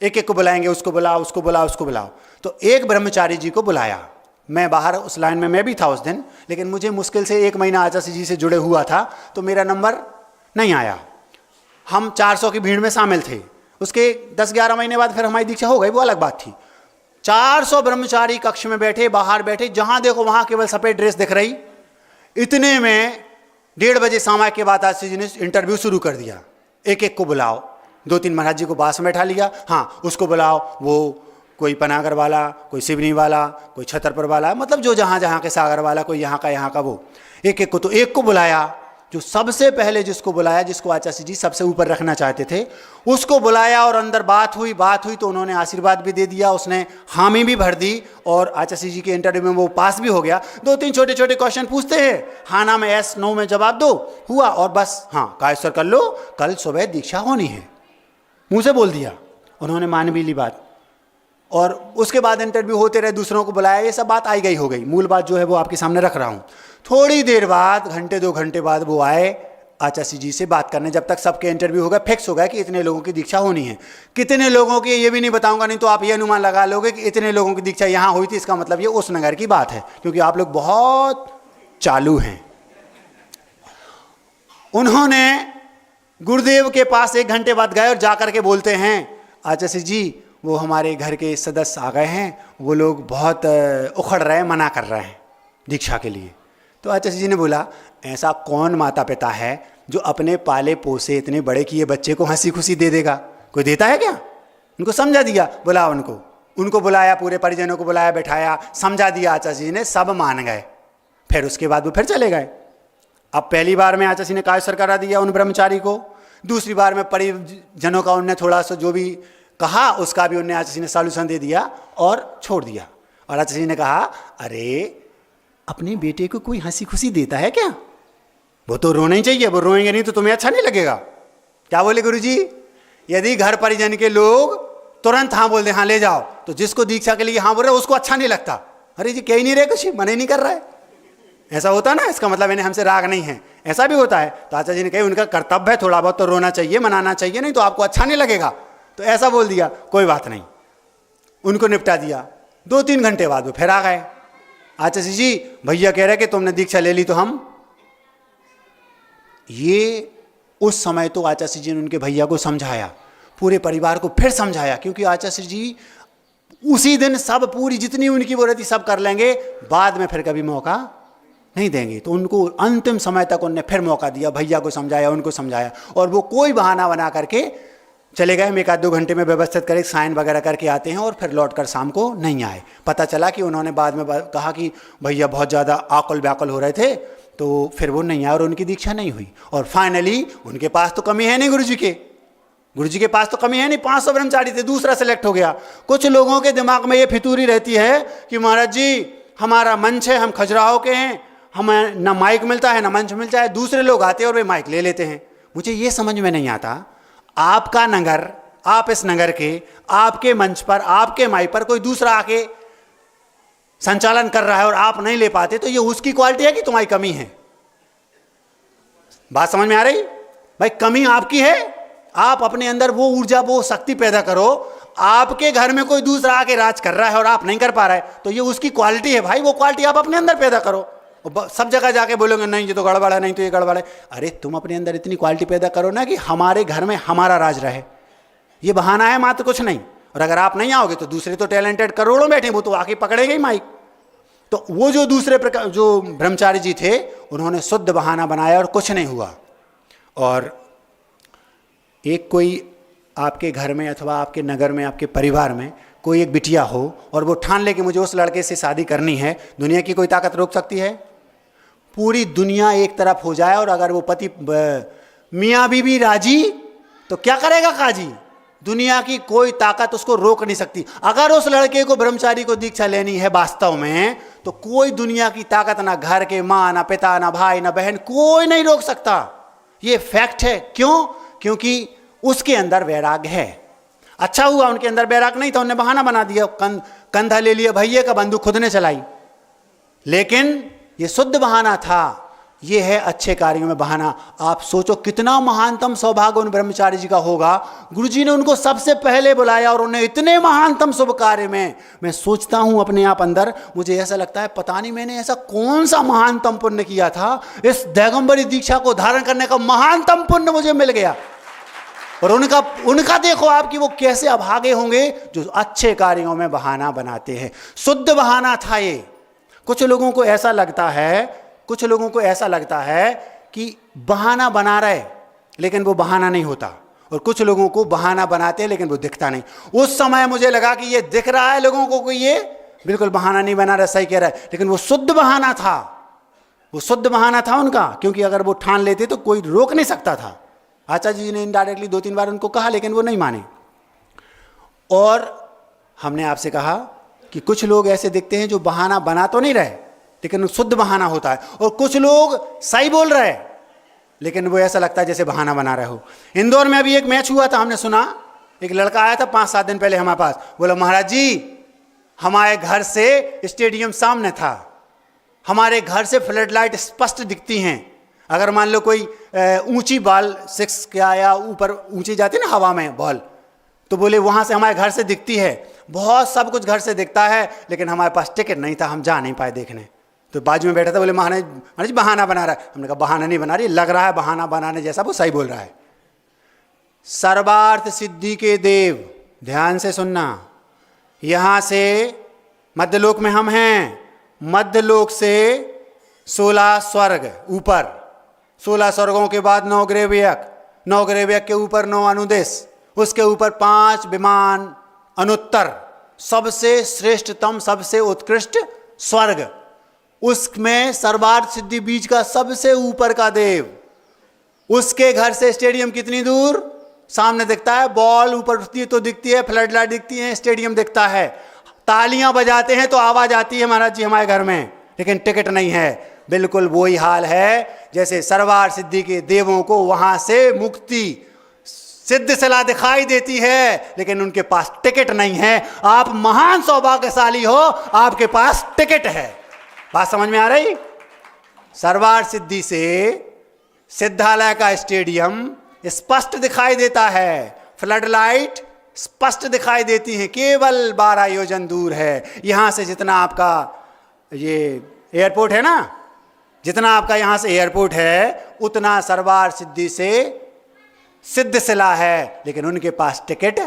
एक एक को बुलाएंगे, उसको बुलाओ उसको बुलाओ उसको बुलाओ। तो एक ब्रह्मचारी जी को बुलाया, मैं बाहर उस लाइन में मैं भी था उस दिन, लेकिन मुझे मुश्किल से 1 महीना आचार्य जी से जुड़े हुआ था, तो मेरा नंबर नहीं आया। हम 400 की भीड़ में शामिल थे। उसके 10-11 महीने बाद फिर हमारी दीक्षा हो गई, वो अलग बात थी। 400 ब्रह्मचारी कक्ष में बैठे, बाहर बैठे, जहां देखो वहां केवल सफेद ड्रेस दिख रही। इतने में 1:30 बजे सामा के बाद आचार्य जी ने इंटरव्यू शुरू कर दिया। एक एक को बुलाओ, 2-3 महाराज जी को पास में बैठा लिया, हाँ उसको बुलाओ, वो कोई पनागर वाला, कोई सिवनी वाला, कोई छतरपुर वाला, मतलब जो जहाँ जहाँ के सागर वाला, कोई यहाँ का वो, एक एक को। तो एक को बुलाया, जो सबसे पहले जिसको बुलाया, जिसको आचार्य जी सबसे ऊपर रखना चाहते थे, उसको बुलाया और अंदर बात हुई तो उन्होंने आशीर्वाद भी दे दिया, उसने हामी भी भर दी और आचार्य जी के इंटरव्यू में वो पास भी हो गया। 2-3 छोटे छोटे क्वेश्चन पूछते हैं, हाँ ना में यस नो में जवाब दो, हुआ, और बस हाँ कायस्वर कर लो, कल सुबह दीक्षा होनी है, मुँह से बोल दिया। उन्होंने मान भी ली बात, और उसके बाद इंटरव्यू होते रहे, दूसरों को बुलाया, ये सब बात आई गई हो गई। मूल बात जो है वो आपके सामने रख रहा हूँ। थोड़ी देर बाद, 1-2 घंटे बाद वो आए आचार्य जी से बात करने। जब तक सबके इंटरव्यू हो गया, फिक्स हो गया कि इतने लोगों की दीक्षा होनी है। कितने लोगों की ये भी नहीं बताऊंगा, नहीं तो आप ये अनुमान लगा लोगे कि इतने लोगों की दीक्षा यहाँ हुई थी, इसका मतलब ये उस नगर की बात है, क्योंकि आप लोग बहुत चालू हैं। उन्होंने गुरुदेव के पास 1 घंटे बाद गए और जाकर के बोलते हैं, आचार्य जी वो हमारे घर के सदस्य आ गए हैं, वो लोग बहुत उखड़ रहे हैं, मना कर रहे हैं दीक्षा के लिए। तो आचार्य जी ने बोला, ऐसा कौन माता पिता है जो अपने पाले पोसे इतने बड़े किए बच्चे को हंसी खुशी दे देगा? कोई देता है क्या? उनको समझा दिया, बुला उनको बुलाया, पूरे परिजनों को बुलाया, बैठाया, समझा दिया आचार्य जी ने, सब मान गए। फिर उसके बाद वो फिर चले गए। अब पहली बार में आचार्य जी ने कायस्वर करा दिया उन ब्रह्मचारी को, दूसरी बार में परिजनों का उनने थोड़ा सा जो भी कहा उसका भी उन्हें आचार्य जी ने सॉल्यूशन दे दिया और छोड़ दिया। और आचार्य जी ने कहा, अरे अपने बेटे को कोई हंसी खुशी देता है क्या? वो तो रोना ही चाहिए, वो रोएंगे नहीं तो तुम्हें अच्छा नहीं लगेगा। क्या बोले गुरुजी? यदि घर परिजन के लोग तुरंत हाँ बोल दे, हाँ ले जाओ, तो जिसको दीक्षा के लिए हाँ बोल रहे उसको अच्छा नहीं लगता। अरे जी कह ही नहीं रहे, कुछ मना ही नहीं कर रहा है, ऐसा होता ना, इसका मतलब इन्हें हमसे राग नहीं है, ऐसा भी होता है। तो आचार्य जी ने कहा उनका कर्तव्य है, थोड़ा बहुत तो रोना चाहिए, मनाना चाहिए, नहीं तो आपको अच्छा नहीं लगेगा। तो ऐसा बोल दिया, कोई बात नहीं, उनको निपटा दिया। 2-3 घंटे बाद वो फिर आ गए, आचार्य जी भैया कह रहे कि तुमने दीक्षा ले ली तो हम। ये उस समय तो आचार्य जी ने उनके भैया को समझाया, पूरे परिवार को फिर समझाया, क्योंकि आचार्य जी उसी दिन सब पूरी जितनी उनकी वो रहती सब कर लेंगे, बाद में फिर कभी मौका नहीं देंगे। तो उनको अंतिम समय तक उनने फिर मौका दिया, भैया को समझाया, उनको समझाया, और वो कोई बहाना बना करके चले गए। हम 1-2 घंटे में व्यवस्थित करके साइन वगैरह करके आते हैं, और फिर लौटकर शाम को नहीं आए। पता चला कि उन्होंने बाद में कहा कि भैया बहुत ज़्यादा आकुल व्याकुल हो रहे थे, तो फिर वो नहीं आए और उनकी दीक्षा नहीं हुई। और फाइनली उनके पास तो कमी है नहीं, गुरु जी के पास तो कमी है नहीं, 500 ब्रह्मचारी थे, दूसरा सेलेक्ट हो गया। कुछ लोगों के दिमाग में ये फितूरी रहती है कि महाराज जी हमारा मंच है, हम खजुराहो के हैं, हमें ना माइक मिलता है ना मंच मिलता है, दूसरे लोग आते हैं और वे माइक ले लेते हैं। मुझे ये समझ में नहीं आता, आपका नगर, आप इस नगर के, आपके मंच पर, आपके माइक पर कोई दूसरा आके संचालन कर रहा है और आप नहीं ले पाते, तो ये उसकी क्वालिटी है कि तुम्हारी कमी है? बात समझ में आ रही भाई? कमी आपकी है, आप अपने अंदर वो ऊर्जा, वो शक्ति पैदा करो। आपके घर में कोई दूसरा आके राज कर रहा है और आप नहीं कर पा रहे, तो ये उसकी क्वालिटी है भाई, वो क्वालिटी आप अपने अंदर पैदा करो। सब जगह जाके बोलोगे नहीं ये तो गड़बड़ है, नहीं तो ये गड़बड़ है। अरे तुम अपने अंदर इतनी क्वालिटी पैदा करो ना कि हमारे घर में हमारा राज रहे। ये बहाना है मात्र, कुछ नहीं। और अगर आप नहीं आओगे तो दूसरे तो टैलेंटेड करोड़ों बैठे, वो तो आके पकड़ेंगे ही माइक। तो वो जो दूसरे प्रकार जो ब्रह्मचारी जी थे, उन्होंने शुद्ध बहाना बनाया और कुछ नहीं हुआ। और एक कोई आपके घर में अथवा आपके नगर में, आपके परिवार में कोई एक बिटिया हो और वो ठान ले कि मुझे उस लड़के से शादी करनी है, दुनिया की कोई ताकत रोक सकती है? पूरी दुनिया एक तरफ हो जाए और अगर वो पति मियाँ बीवी राजी तो क्या करेगा काजी? दुनिया की कोई ताकत उसको रोक नहीं सकती। अगर उस लड़के को ब्रह्मचारी को दीक्षा लेनी है वास्तव में, तो कोई दुनिया की ताकत, ना घर के माँ, ना पिता, ना भाई, ना बहन, कोई नहीं रोक सकता। ये फैक्ट है। क्यों? क्योंकि उसके अंदर वैराग्य है। अच्छा हुआ उनके अंदर वैराग्य नहीं था, उन्होंने बहाना बना दिया, कंधा ले लिया भैया का, बंदूक खुद ने चलाई। लेकिन ये शुद्ध बहाना था। ये है अच्छे कार्यों में बहाना। आप सोचो कितना महानतम सौभाग्य उन ब्रह्मचारी जी का होगा। गुरुजी ने उनको सबसे पहले बुलाया और उन्हें इतने महानतम शुभ कार्य में, मैं सोचता हूं अपने आप अंदर, मुझे ऐसा लगता है पता नहीं मैंने ऐसा कौन सा महानतम पुण्य किया था, इस दिगंबरी दीक्षा को धारण करने का महानतम पुण्य मुझे मिल गया। और उनका देखो आपकी वो कैसे अभागे होंगे जो अच्छे कार्यों में बहाना बनाते हैं। शुद्ध बहाना था ये। कुछ लोगों को ऐसा लगता है कि बहाना बना रहे लेकिन वो बहाना नहीं होता, और कुछ लोगों को बहाना बनाते हैं लेकिन वो दिखता नहीं। उस समय मुझे लगा कि ये दिख रहा है लोगों को कि ये बिल्कुल बहाना नहीं बना रहा, सही कह रहा है, लेकिन वो शुद्ध बहाना था। वो शुद्ध बहाना था उनका, क्योंकि अगर वो ठान लेते तो कोई रोक नहीं सकता था। आचार्य जी ने इनडायरेक्टली 2-3 बार उनको कहा लेकिन वो नहीं माने। और हमने आपसे कहा कि कुछ लोग ऐसे दिखते हैं जो बहाना बना तो नहीं रहे लेकिन शुद्ध बहाना होता है, और कुछ लोग सही बोल रहे लेकिन वो ऐसा लगता है जैसे बहाना बना रहे हो। इंदौर में अभी एक मैच हुआ था, हमने सुना, एक लड़का आया था 5-7 दिन पहले हमारे पास, बोला महाराज जी हमारे घर से स्टेडियम सामने था, हमारे घर से फ्लड लाइट स्पष्ट दिखती हैं। अगर मान लो कोई ऊंची बॉल 6 क्या या ऊपर ऊंची जाती है ना हवा में बॉल, तो बोले वहाँ से हमारे घर से दिखती है, बहुत सब कुछ घर से दिखता है, लेकिन हमारे पास टिकट नहीं था, हम जा नहीं पाए देखने। तो बाजू में बैठा था, बोले महाराज बहाना बना रहा है। हमने कहा बहाना नहीं बना रही, लग रहा है बहाना बनाने जैसा, वो सही बोल रहा है। सर्वार्थ सिद्धि के देव, ध्यान से सुनना, यहाँ से मध्यलोक में हम हैं, मध्यलोक से 16 स्वर्ग ऊपर, 16 स्वर्गों के बाद 9 ग्रेवियक, 9 ग्रेवियक के ऊपर 9 अनुदेश, उसके ऊपर 5 विमान अनुत्तर, सबसे श्रेष्ठतम सबसे उत्कृष्ट स्वर्ग, उसमें सर्वार्थ सिद्धि बीज का सबसे ऊपर का देव। उसके घर से स्टेडियम कितनी दूर? सामने दिखता है, बॉल ऊपर उठती है तो दिखती है, फ्लड लाइट दिखती है, स्टेडियम दिखता है, तालियां बजाते हैं तो आवाज आती है महाराज जी हमारे घर में, लेकिन टिकट नहीं है। बिल्कुल वही हाल है जैसे सर्वार्थ सिद्धि के देवों को वहां से मुक्ति सिद्ध सलाह दिखाई देती है, लेकिन उनके पास टिकट नहीं है। आप महान सौभाग्यशाली हो, आपके पास टिकट है। बात समझ में आ रही? सर्वार्थ सिद्धि से सिद्धालय का स्टेडियम स्पष्ट दिखाई देता है, फ्लड लाइट स्पष्ट दिखाई देती है, केवल 12 योजन दूर है। यहां से जितना आपका ये एयरपोर्ट है ना, जितना आपका यहां से एयरपोर्ट है, उतना सर्वार्थ सिद्धि से सिद्ध सिला है, लेकिन उनके पास टिकट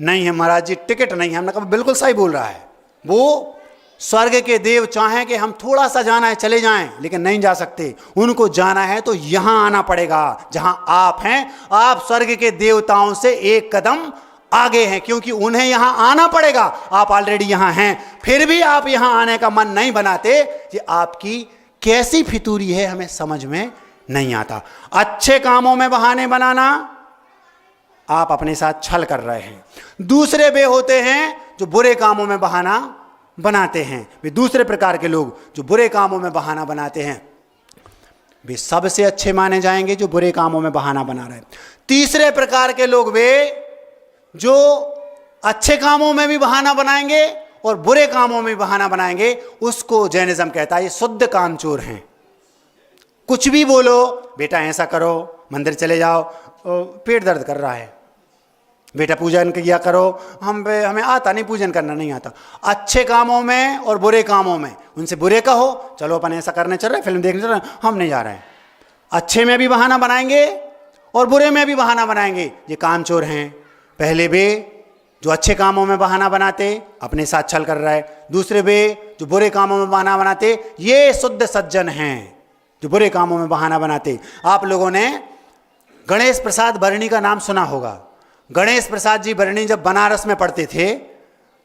नहीं है। महाराज जी टिकट नहीं है। हमने कहा बिल्कुल सही बोल रहा है। वो स्वर्ग के देव चाहें कि हम थोड़ा सा जाना है चले जाएं, लेकिन नहीं जा सकते। उनको जाना है तो यहां आना पड़ेगा जहां आप हैं। आप स्वर्ग के देवताओं से एक कदम आगे हैं, क्योंकि उन्हें यहां आना पड़ेगा। आप ऑलरेडी यहां हैं, फिर भी आप यहां आने का मन नहीं बनाते। ये आपकी कैसी फितूरी है, हमें समझ में नहीं आता। अच्छे कामों में बहाने बनाना, आप अपने साथ छल कर रहे हैं। दूसरे वे होते हैं जो बुरे कामों में बहाना बनाते हैं। वे दूसरे प्रकार के लोग जो बुरे कामों में बहाना बनाते हैं, वे सबसे अच्छे माने जाएंगे जो बुरे कामों में बहाना बना रहे हैं। तीसरे प्रकार के लोग वे जो अच्छे कामों में भी बहाना बनाएंगे और बुरे कामों में भी बहाना बनाएंगे, उसको जैनिज्म कहता है ये शुद्ध कामचोर हैं। कुछ भी बोलो, बेटा ऐसा करो, मंदिर चले जाओ, पेट दर्द कर रहा है, बेटा पूजन किया करो, हमें आता नहीं, पूजन करना नहीं आता। अच्छे कामों में और बुरे कामों में उनसे बुरे कहो, चलो अपन ऐसा करने चल रहे हैं, फिल्म देखने चल रहे हैं, हम नहीं जा रहे हैं। अच्छे में भी बहाना बनाएंगे और बुरे में भी बहाना बनाएंगे। ये कामचोर हैं। पहले वे जो अच्छे कामों में बहाना बनाते, अपने साथ छल कर रहा है। दूसरे वे जो बुरे कामों में बहाना बनाते, ये शुद्ध सज्जन हैं। जो बुरे कामों में बहाना बनाते। आप लोगों ने गणेश प्रसाद बरनी का नाम सुना होगा। गणेश प्रसाद जी बरनी जब बनारस में पढ़ते थे,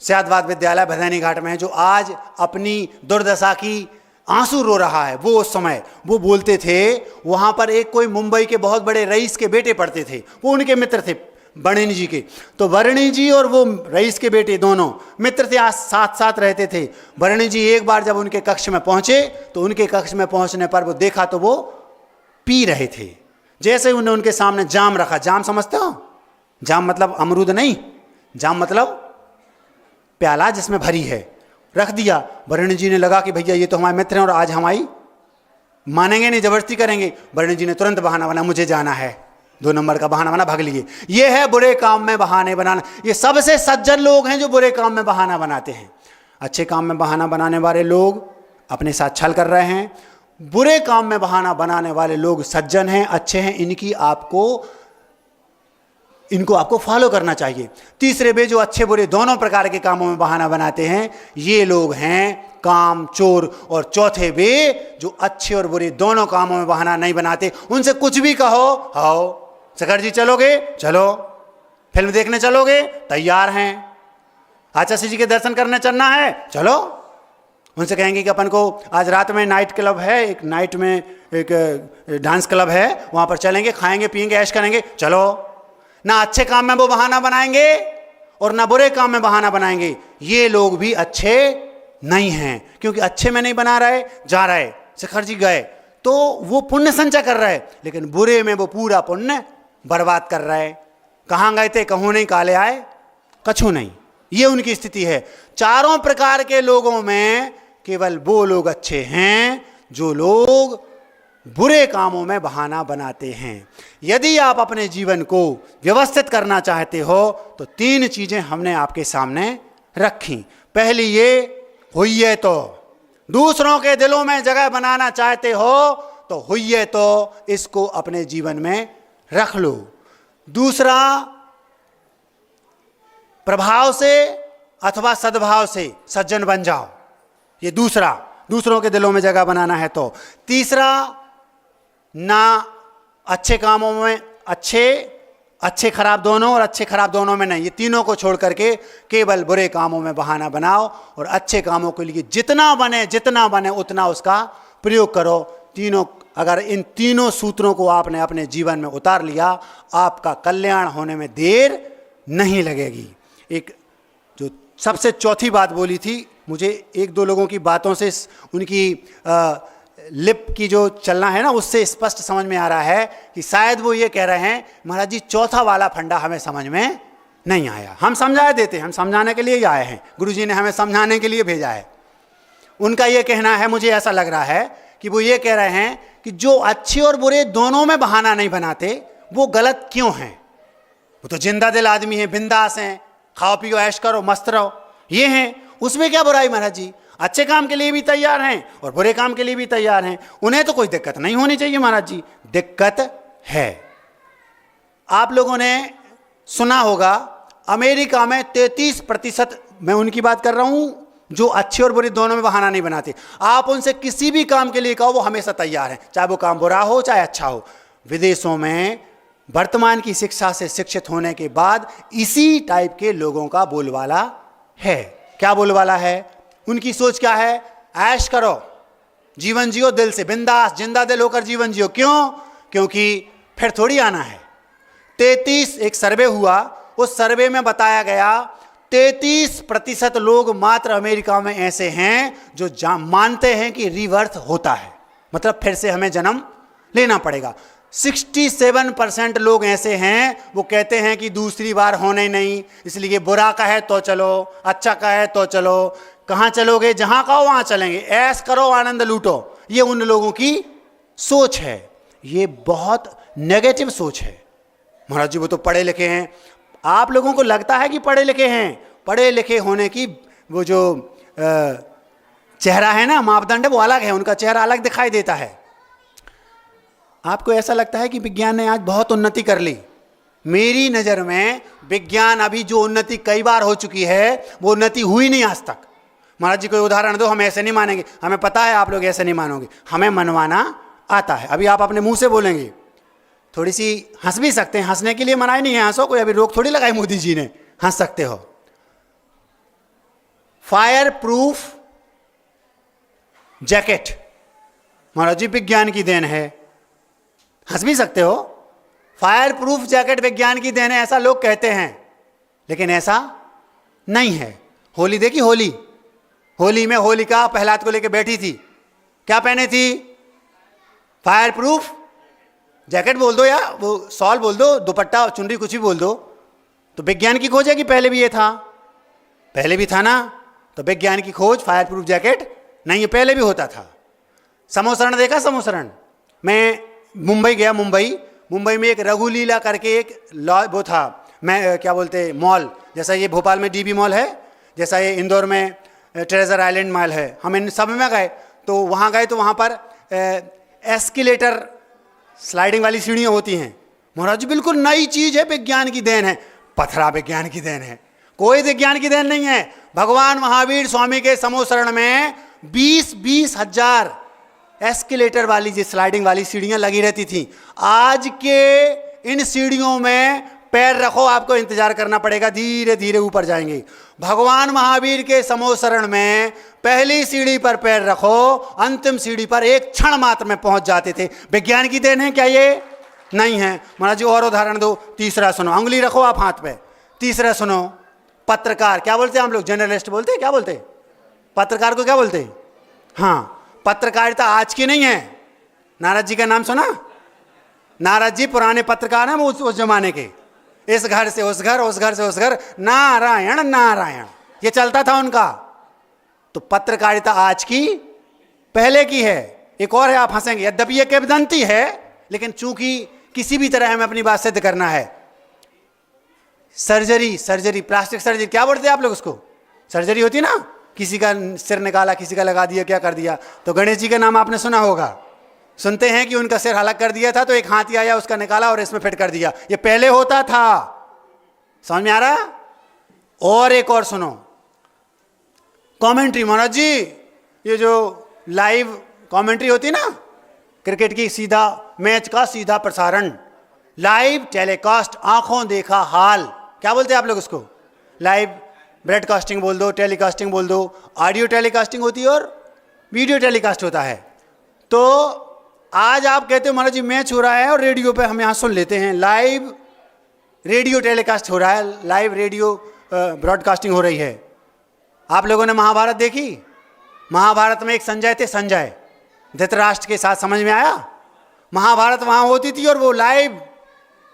सयादवाद विद्यालय भदैनी घाट में, जो आज अपनी दुर्दशा की आंसू रो रहा है, वो उस समय वो बोलते थे, वहां पर एक कोई मुंबई के बहुत बड़े रईस के बेटे पढ़ते थे, वो उनके मित्र थे बरनी जी के। तो बरनी जी और वो रईस के बेटे दोनों मित्र थे, आज साथ साथ रहते थे। बरनी जी एक बार जब उनके कक्ष में पहुंचे तो उनके कक्ष में पहुंचने पर वो देखा तो वो पी रहे थे। जैसे उन्होंने उनके सामने जाम रखा, जाम समझते हो? जाम मतलब अमरूद नहीं, जाम मतलब प्याला जिसमें भरी है, रख दिया। बरणी जी ने लगा कि भैया ये तो हमारे मित्र हैं और आज हमारी मानेंगे नहीं, जबरदस्ती करेंगे। बरणी जी ने तुरंत बहाना बना, मुझे जाना है, 2 नंबर का बहाना बना, भाग लिए। ये है बुरे काम में बहाने बनाना। ये सबसे सज्जन लोग हैं जो बुरे काम में बहाना बनाते हैं। अच्छे काम में बहाना बनाने वाले लोग अपने साथ छल कर रहे हैं, बुरे काम में बहाना बनाने वाले लोग सज्जन हैं, अच्छे हैं। इनको आपको फॉलो करना चाहिए। तीसरे वे जो अच्छे बुरे दोनों प्रकार के कामों में बहाना बनाते हैं, ये लोग हैं काम चोर। और चौथे वे जो अच्छे और बुरे दोनों कामों में बहाना नहीं बनाते, उनसे कुछ भी कहो, आओ शेखर जी चलोगे, चलो। फिल्म देखने चलोगे, तैयार हैं। आचार्य जी के दर्शन करने चलना है, चलो। उनसे कहेंगे कि अपन को आज रात में नाइट क्लब है, एक नाइट में एक डांस क्लब है, वहां पर चलेंगे, खाएंगे पिएंगे ऐश करेंगे, चलो। ना अच्छे काम में वो बहाना बनाएंगे और ना बुरे काम में बहाना बनाएंगे। ये लोग भी अच्छे नहीं हैं, क्योंकि अच्छे में नहीं बना रहे, जा रहे, शेखर जी गए तो वो पुण्य संचय कर रहे, लेकिन बुरे में वो पूरा पुण्य बर्बाद कर रहे। कहाँ गए थे, कहूँ नहीं, काले आए कछू नहीं, ये उनकी स्थिति है। चारों प्रकार के लोगों में केवल वो लोग अच्छे हैं जो लोग बुरे कामों में बहाना बनाते हैं। यदि आप अपने जीवन को व्यवस्थित करना चाहते हो तो 3 चीजें हमने आपके सामने रखी। पहली ये हुई तो, दूसरों के दिलों में जगह बनाना चाहते हो तो हुई तो इसको अपने जीवन में रख लो। दूसरा, प्रभाव से अथवा सद्भाव से सज्जन बन जाओ, ये दूसरा, दूसरों के दिलों में जगह बनाना है तो। तीसरा, ना अच्छे कामों में अच्छे खराब दोनों और अच्छे खराब दोनों में नहीं, ये तीनों को छोड़ करके केवल बुरे कामों में बहाना बनाओ और अच्छे कामों के लिए जितना बने उतना उसका प्रयोग करो। तीनों, अगर इन तीनों सूत्रों को आपने अपने जीवन में उतार लिया, आपका कल्याण होने में देर नहीं लगेगी। एक जो सबसे चौथी बात बोली थी, मुझे 1-2 लोगों की बातों से उनकी लिप की जो चलना है ना, उससे स्पष्ट समझ में आ रहा है कि शायद वो ये कह रहे हैं, महाराज जी चौथा वाला फंडा हमें समझ में नहीं आया। हम समझा देते हैं, हम समझाने के लिए ही आए हैं, गुरुजी ने हमें समझाने के लिए भेजा है। उनका ये कहना है, मुझे ऐसा लग रहा है कि वो ये कह रहे हैं कि जो अच्छे और बुरे दोनों में बहाना नहीं बनाते वो गलत क्यों हैं। वो तो जिंदा दिल आदमी है, बिंदास हैं, खाओ पियो ऐश करो मस्त रहो, ये हैं, उसमें क्या बुराई महाराज जी। अच्छे काम के लिए भी तैयार हैं और बुरे काम के लिए भी तैयार हैं, उन्हें तो कोई दिक्कत नहीं होनी चाहिए महाराज जी। दिक्कत है। आप लोगों ने सुना होगा अमेरिका में 33%, मैं उनकी बात कर रहा हूं जो अच्छे और बुरे दोनों में बहाना नहीं बनाते। आप उनसे किसी भी काम के लिए कहो, वो हमेशा तैयार हैं, चाहे वो काम बुरा हो चाहे अच्छा हो। विदेशों में वर्तमान की शिक्षा से शिक्षित होने के बाद इसी टाइप के लोगों का बोलबाला है। क्या बोलबाला है? उनकी सोच क्या है? ऐश करो, जीवन जियो दिल से, बिंदास जिंदा दिल होकर जीवन जियो। क्यों? क्योंकि फिर थोड़ी आना है। 33, एक सर्वे हुआ, उस सर्वे में बताया गया 33% लोग मात्र अमेरिका में ऐसे हैं जो मानते हैं कि रीबर्थ होता है, मतलब फिर से हमें जन्म लेना पड़ेगा। 67% लोग ऐसे हैं वो कहते हैं कि दूसरी बार होने नहीं, इसलिए बुरा कहे तो चलो, अच्छा कहे तो चलो। कहाँ चलोगे? जहां कहो वहां चलेंगे, ऐश करो आनंद लूटो। ये उन लोगों की सोच है। ये बहुत नेगेटिव सोच है। महाराज जी वो तो पढ़े लिखे हैं। आप लोगों को लगता है कि पढ़े लिखे हैं, पढ़े लिखे होने की वो जो चेहरा है ना, मापदंड, वो अलग है, उनका चेहरा अलग दिखाई देता है। आपको ऐसा लगता है कि विज्ञान ने आज बहुत उन्नति कर ली। मेरी नज़र में विज्ञान अभी जो उन्नति कई बार हो चुकी है वो उन्नति हुई नहीं आज तक। महाराज जी कोई उदाहरण दो, हम ऐसे नहीं मानेंगे, हमें पता है आप लोग ऐसे नहीं मानोगे, हमें मनवाना आता है। अभी आप अपने मुंह से बोलेंगे, थोड़ी सी हंस भी सकते हैं, हंसने के लिए मनाही नहीं है, हंसो, कोई अभी रोक थोड़ी लगाई मोदी जी ने, हंस सकते हो। फायर प्रूफ जैकेट महाराज जी विज्ञान की देन है, हंस भी सकते हो। फायर प्रूफ जैकेट विज्ञान की देन है ऐसा लोग कहते हैं, लेकिन ऐसा नहीं है। होली देखी, होली में होलिका प्रहलाद को लेकर बैठी थी, क्या पहने थी? फायर प्रूफ जैकेट बोल दो या वो शॉल बोल दो, दुपट्टा चुनरी कुछ भी बोल दो। तो विज्ञान की खोज है कि पहले भी ये था? पहले भी था ना। तो विज्ञान की खोज फायर प्रूफ जैकेट नहीं है, पहले भी होता था। समोसरण देखा? समोसरण मैं मुंबई गया, मुंबई में एक रघुलीला करके एक वो था, मैं क्या बोलते मॉल, जैसा ये भोपाल में डीबी मॉल है, जैसा ये इंदौर में ट्रेजर आइलैंड मॉल है। हम इन सब में गए, तो वहाँ गए तो वहाँ पर एस्केलेटर स्लाइडिंग वाली सीढ़ियाँ होती हैं। महाराज जी बिल्कुल नई चीज़ है, विज्ञान की देन है। पथरा विज्ञान की देन है, कोई विज्ञान की देन नहीं है। भगवान महावीर स्वामी के समोसरण में 20-20 हजार एस्केलेटर वाली जो स्लाइडिंग वाली सीढ़ियाँ लगी रहती थी। आज के इन सीढ़ियों में पैर रखो, आपको इंतजार करना पड़ेगा, धीरे धीरे ऊपर जाएंगे। भगवान महावीर के समोसरण में पहली सीढ़ी पर पैर रखो, अंतिम सीढ़ी पर एक क्षण मात्र में पहुंच जाते थे। विज्ञान की देन है क्या ये? नहीं है। महाराज जी और उदाहरण दो। तीसरा सुनो, अंगुली रखो आप हाथ पे। तीसरा सुनो, पत्रकार क्या बोलते हैं हम लोग? जर्नलिस्ट बोलते हैं, क्या बोलते हैं? पत्रकार को क्या बोलते हैं? हाँ, पत्रकारिता आज की नहीं है। नारद जी का नाम सुना? नारद जी पुराने पत्रकार हैं, वो उस जमाने के। इस घर से उस घर, उस घर से उस घर, नारायण नारायण, ये चलता था उनका। तो पत्रकारिता आज की, पहले की है। एक और है, आप हंसेंगे, यद्यपि ये किंवदंती है, लेकिन चूंकि किसी भी तरह हमें अपनी बात सिद्ध करना है। सर्जरी, प्लास्टिक सर्जरी, क्या बोलते हैं आप लोग उसको? सर्जरी होती है ना, किसी का सिर निकाला, किसी का लगा दिया, क्या कर दिया। तो गणेश जी का नाम आपने सुना होगा, सुनते हैं कि उनका सिर अलग कर दिया था, तो एक हाथी आया, उसका निकाला और इसमें फिट कर दिया। ये पहले होता था, समझ में आ रहा? और एक और सुनो, कमेंट्री। महाराज जी ये जो लाइव कमेंट्री होती है ना, क्रिकेट की, सीधा मैच का सीधा प्रसारण, लाइव टेलीकास्ट, आंखों देखा हाल, क्या बोलते हैं आप लोग उसको? लाइव ब्रॉडकास्टिंग बोल दो, टेलीकास्टिंग बोल दो। ऑडियो टेलीकास्टिंग होती है और वीडियो टेलीकास्ट होता है। तो आज आप कहते हो महाराज जी मैच हो रहा है और रेडियो पे हम यहाँ सुन लेते हैं, लाइव रेडियो टेलीकास्ट हो रहा है, लाइव रेडियो ब्रॉडकास्टिंग हो रही है। आप लोगों ने महाभारत देखी? महाभारत में एक संजय थे, संजय धृतराष्ट्र के साथ, समझ में आया? महाभारत वहाँ होती थी और वो लाइव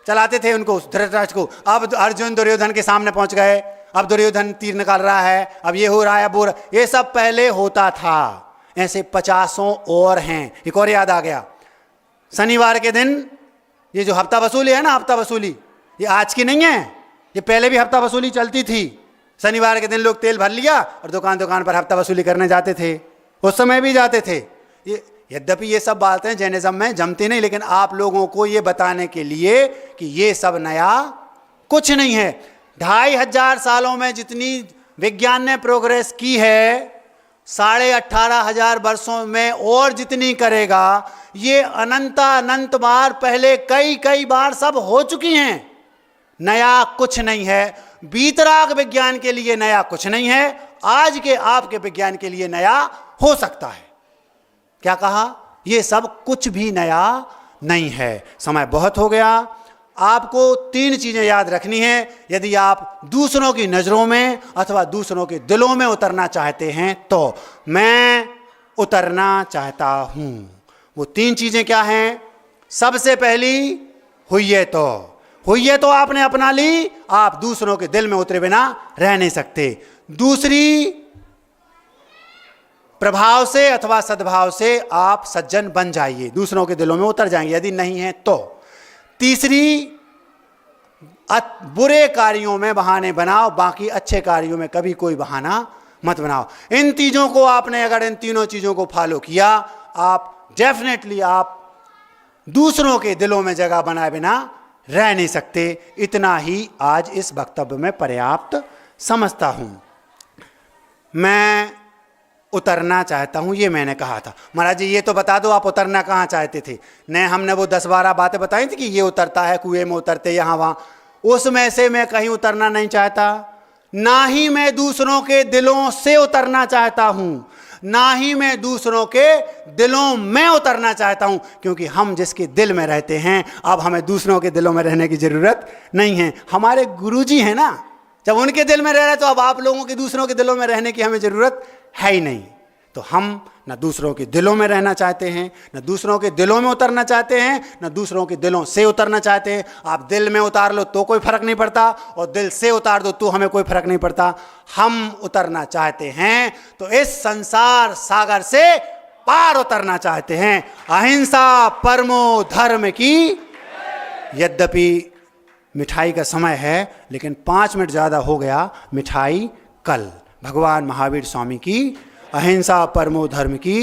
चलाते थे उनको, धृतराष्ट्र को। अब अर्जुन दुर्योधन के सामने पहुंच गए, अब दुर्योधन तीर निकाल रहा है, अब ये हो रहा है, वो ये सब पहले होता था। ऐसे 50 और हैं। एक और याद आ गया, शनिवार के दिन ये जो हफ्ता वसूली है ना, हफ्ता वसूली, ये आज की नहीं है, ये पहले भी हफ्ता वसूली चलती थी। शनिवार के दिन लोग तेल भर लिया और दुकान पर हफ्ता वसूली करने जाते थे, उस समय भी जाते थे। ये यद्यपि ये सब बातें जैनिज्म में जमती नहीं, लेकिन आप लोगों को ये बताने के लिए कि ये सब नया कुछ नहीं है। 2500 सालों में जितनी विज्ञान ने प्रोग्रेस की है, 18,500 वर्षों में और जितनी करेगा, ये अनंत बार पहले कई बार सब हो चुकी हैं। नया कुछ नहीं है। बीतराग विज्ञान के लिए नया कुछ नहीं है, आज के आपके विज्ञान के लिए नया हो सकता है। क्या कहा? ये सब कुछ भी नया नहीं है। समय बहुत हो गया। आपको 3 चीजें याद रखनी है यदि आप दूसरों की नजरों में अथवा दूसरों के दिलों में उतरना चाहते हैं। तो मैं उतरना चाहता हूं। वो 3 चीजें क्या हैं? सबसे पहली, हुई तो आपने अपना ली, आप दूसरों के दिल में उतरे बिना रह नहीं सकते। दूसरी, प्रभाव से अथवा सद्भाव से आप सज्जन बन जाइए, दूसरों के दिलों में उतर जाएंगे, यदि नहीं है तो। तीसरी, बुरे कार्यों में बहाने बनाओ, बाकी अच्छे कार्यों में कभी कोई बहाना मत बनाओ। इन चीजों को आपने, अगर इन तीनों चीजों को फॉलो किया, आप डेफिनेटली आप दूसरों के दिलों में जगह बनाए बिना रह नहीं सकते। इतना ही आज इस वक्तव्य में पर्याप्त समझता हूं। मैं उतरना चाहता हूँ, ये मैंने कहा था। महाराज जी ये तो बता दो आप उतरना कहाँ चाहते थे। नहीं, हमने वो 10-12 बातें बताई थी कि ये उतरता है, कुएं में उतरते यहाँ वहाँ, उसमें से मैं कहीं उतरना नहीं चाहता। ना ही मैं दूसरों के दिलों से उतरना चाहता हूँ, ना ही मैं दूसरों के दिलों में उतरना चाहता हूँ, क्योंकि हम जिसके दिल में रहते हैं अब हमें दूसरों के दिलों में रहने की जरूरत नहीं है। हमारे गुरुजी हैं ना, जब उनके दिल में रह रहे तो अब आप लोगों के दूसरों के दिलों में रहने की हमें जरूरत है ही नहीं। तो हम न दूसरों के दिलों में रहना चाहते हैं, न दूसरों के दिलों में उतरना चाहते हैं, न दूसरों के दिलों से उतरना चाहते हैं। आप दिल में उतार लो तो कोई फर्क नहीं पड़ता, और दिल से उतार दो तो हमें कोई फर्क नहीं पड़ता। हम उतरना चाहते हैं तो इस संसार सागर से पार उतरना चाहते हैं। अहिंसा परमो धर्म की। यद्यपि मिठाई का समय है, लेकिन 5 मिनट ज़्यादा हो गया। मिठाई कल। भगवान महावीर स्वामी की अहिंसा परमो धर्म की।